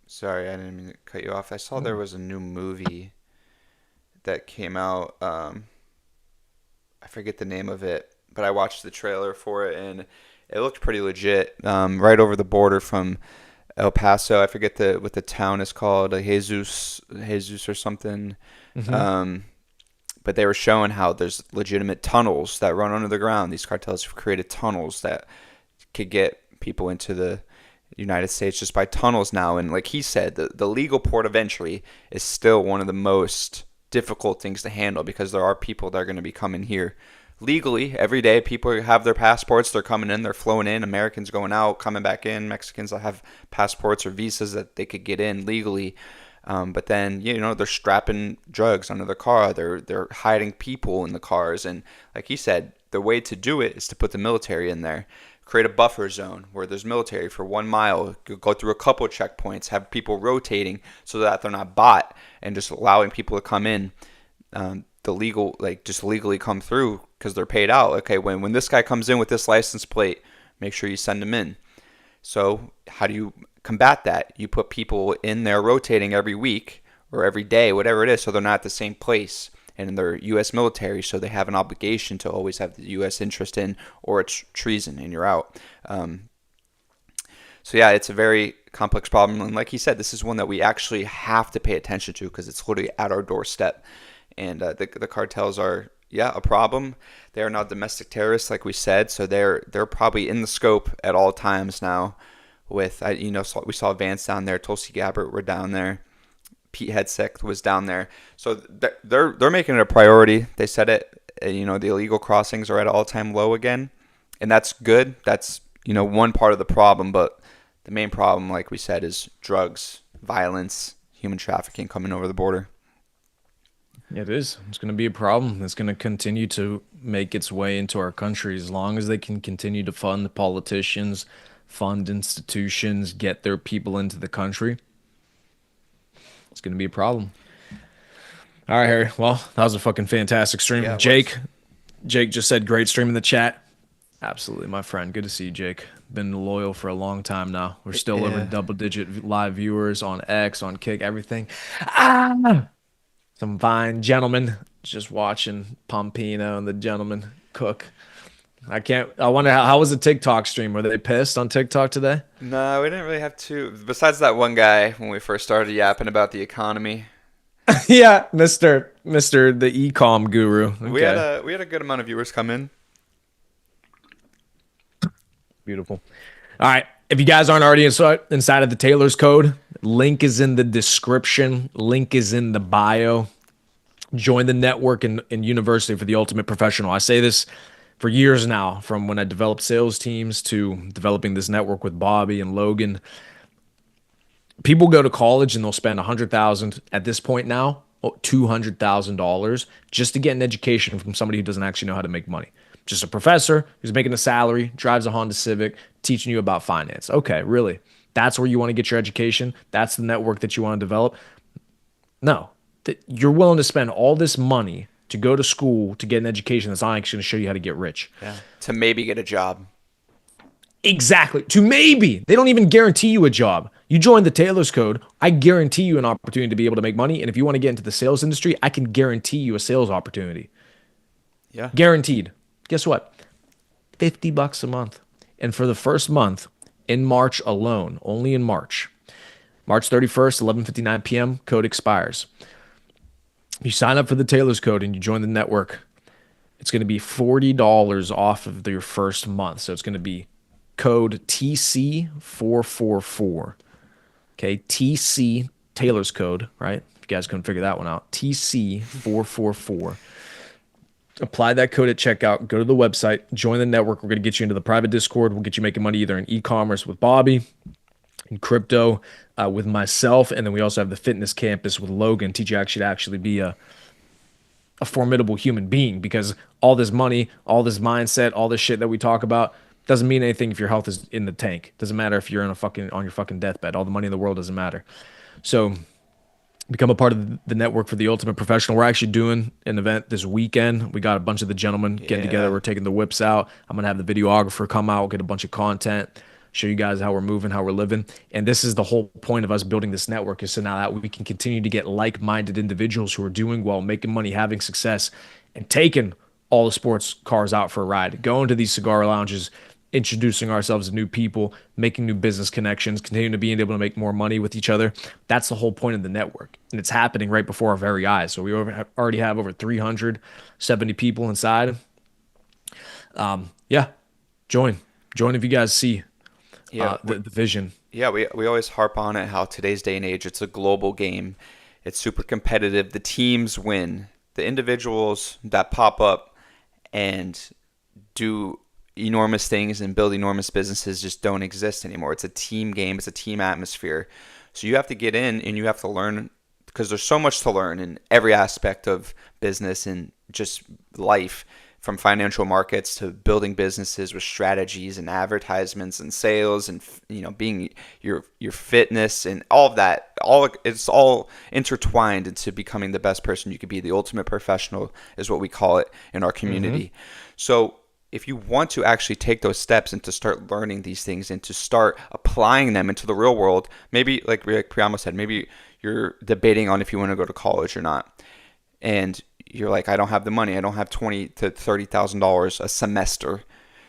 Sorry, I didn't mean to cut you off. I saw there was a new movie that came out. I forget the name of it, but I watched the trailer for it and it looked pretty legit. Right over the border from El Paso. I forget what the town is called, Jesus or something. Mm-hmm. But they were showing how there's legitimate tunnels that run under the ground. These cartels have created tunnels that could get people into the United States just by tunnels now. And like he said, the legal port of entry is still one of the most difficult things to handle because there are people that are going to be coming here legally every day. People have their passports, they're coming in, they're flowing in, Americans going out, coming back in, Mexicans that have passports or visas that they could get in legally, but then they're strapping drugs under the car, they're hiding people in the cars, and like he said, the way to do it is to put the military in there, create a buffer zone where there's military for 1 mile, go through a couple of checkpoints, have people rotating so that they're not bought and just allowing people to come in, just legally come through because they're paid out. Okay, when this guy comes in with this license plate, make sure you send him in. So how do you combat that? You put people in there rotating every week or every day, whatever it is, so they're not at the same place. And they're U.S. military, so they have an obligation to always have the U.S. interest in, or it's treason and you're out. So yeah, it's a very complex problem. And like he said, this is one that we actually have to pay attention to because it's literally at our doorstep. And the cartels are, a problem. They are not domestic terrorists, like we said, so they're probably in the scope at all times now. With we saw Vance down there, Tulsi Gabbard were down there, Pete Hegseth was down there, so they're making it a priority. They said it. The illegal crossings are at an all-time low again, and that's good. That's one part of the problem, but the main problem, like we said, is drugs, violence, human trafficking coming over the border. It is. It's going to be a problem. It's going to continue to make its way into our country as long as they can continue to fund the politicians, fund institutions, get their people into the country, it's going to be a problem. All right, Harry. Well, that was a fucking fantastic stream. Yeah, Jake just said great stream in the chat. Absolutely, my friend. Good to see you, Jake. Been loyal for a long time now. We're still over double-digit live viewers on X, on Kick, everything. Some fine gentlemen just watching Pompino and the gentleman cook. I wonder how was the TikTok stream? Were they pissed on TikTok today? No, we didn't really have to. Besides that one guy when we first started yapping about the economy. Yeah, Mr. the e-com guru. Okay. We had a good amount of viewers come in. Beautiful. All right. If you guys aren't already inside of the Taylor's Code, link is in the description. Link is in the bio. Join the network and university for the ultimate professional. I say this for years now, from when I developed sales teams to developing this network with Bobby and Logan. People go to college and they'll spend $100,000 at this point now, $200,000 just to get an education from somebody who doesn't actually know how to make money. Just a professor who's making a salary, drives a Honda Civic, teaching you about finance. Okay, really? That's where you want to get your education? That's the network that you want to develop? No. You're willing to spend all this money to go to school to get an education that's not actually going to show you how to get rich. Yeah. To maybe get a job. Exactly. To maybe. They don't even guarantee you a job. You join the Taylor's Code, I guarantee you an opportunity to be able to make money. And if you want to get into the sales industry, I can guarantee you a sales opportunity. Yeah. Guaranteed. Guess what? $50 a month. And for the first month, in March alone, only in March 31st, 11:59 p.m., code expires. You sign up for the Taylor's Code and you join the network, it's going to be $40 off of your first month. So it's going to be code TC444. Okay, TC, Taylor's Code, right? If you guys couldn't figure that one out, TC444. Apply that code at checkout, go to the website, join the network. We're going to get you into the private Discord. We'll get you making money either in e-commerce with Bobby, in crypto with myself, and then we also have the fitness campus with Logan, teach you actually be a formidable human being, because all this money, all this mindset, all this shit that we talk about doesn't mean anything if your health is in the tank. Doesn't matter if you're on your fucking deathbed. All the money in the world doesn't matter. So become a part of the network for the ultimate professional. We're actually doing an event this weekend. We got a bunch of the gentlemen getting together. We're taking the whips out. I'm going to have the videographer come out, get a bunch of content, show you guys how we're moving, how we're living. And this is the whole point of us building this network, is so now that we can continue to get like-minded individuals who are doing well, making money, having success, and taking all the sports cars out for a ride, going to these cigar lounges, introducing ourselves to new people, making new business connections, continuing to being able to make more money with each other. That's the whole point of the network. And it's happening right before our very eyes. So we already have over 370 people inside. Join if you guys see the vision. Yeah, we always harp on it, how today's day and age, it's a global game. It's super competitive. The teams win. The individuals that pop up and do enormous things and build enormous businesses just don't exist anymore. It's a team game. It's a team atmosphere. So you have to get in and you have to learn, because there's so much to learn in every aspect of business and just life, from financial markets to building businesses with strategies and advertisements and sales and, being your fitness and all of that. It's all intertwined into becoming the best person you could be. The ultimate professional is what we call it in our community. Mm-hmm. So if you want to actually take those steps and to start learning these things and to start applying them into the real world, maybe like Priamo said, maybe you're debating on if you want to go to college or not. And you're like, I don't have the money. I don't have $20,000 to $30,000 a semester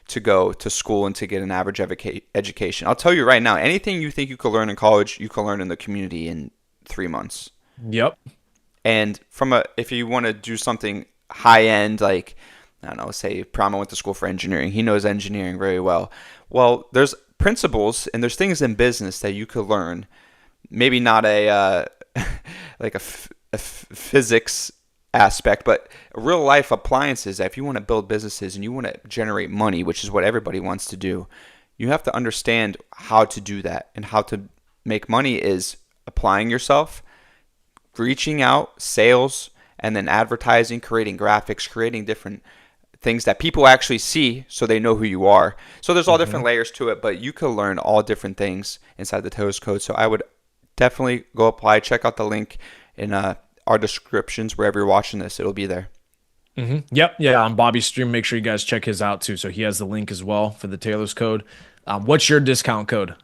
to go to school and to get an average education. I'll tell you right now, anything you think you could learn in college, you can learn in the community in 3 months. Yep. And if you want to do something high end, like, I don't know, say Priamo went to school for engineering. He knows engineering very well. Well, there's principles and there's things in business that you could learn. Maybe not a physics aspect, but real life appliances. If you want to build businesses and you want to generate money, which is what everybody wants to do, you have to understand how to do that. And how to make money is applying yourself, reaching out, sales, and then advertising, creating graphics, creating different things that people actually see so they know who you are. So there's all different layers to it, but you can learn all different things inside the Taylor's Code. So I would definitely go apply. Check out the link in our descriptions wherever you're watching this. It'll be there. Yep. Yeah. On Bobby's stream, make sure you guys check his out too. So he has the link as well for the Taylor's Code. What's your discount code?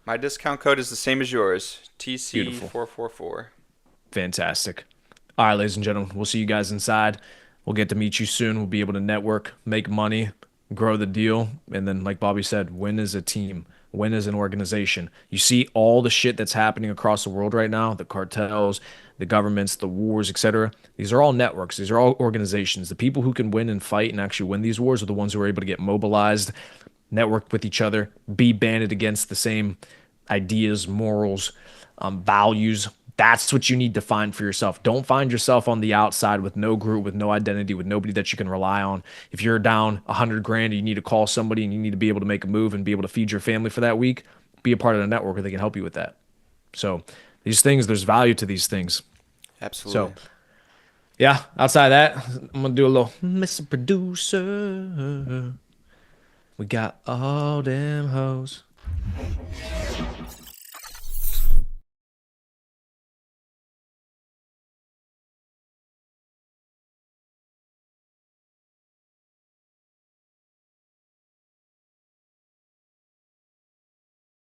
My discount code is the same as yours. TC444. Fantastic. All right, ladies and gentlemen, we'll see you guys inside. We'll get to meet you soon. We'll be able to network, make money, grow the deal. And then, like Bobby said, win as a team, win as an organization. You see all the shit that's happening across the world right now, the cartels, the governments, the wars, etc. These are all networks. These are all organizations. The people who can win and fight and actually win these wars are the ones who are able to get mobilized, network with each other, be banded against the same ideas, morals, values. That's what you need to find for yourself. Don't find yourself on the outside with no group, with no identity, with nobody that you can rely on. If you're down $100,000, you need to call somebody and you need to be able to make a move and be able to feed your family for that week. Be a part of a network where they can help you with that. So these things, there's value to these things. Absolutely. So yeah, outside of that, I'm going to do a little Mr. Producer. We got all them hoes.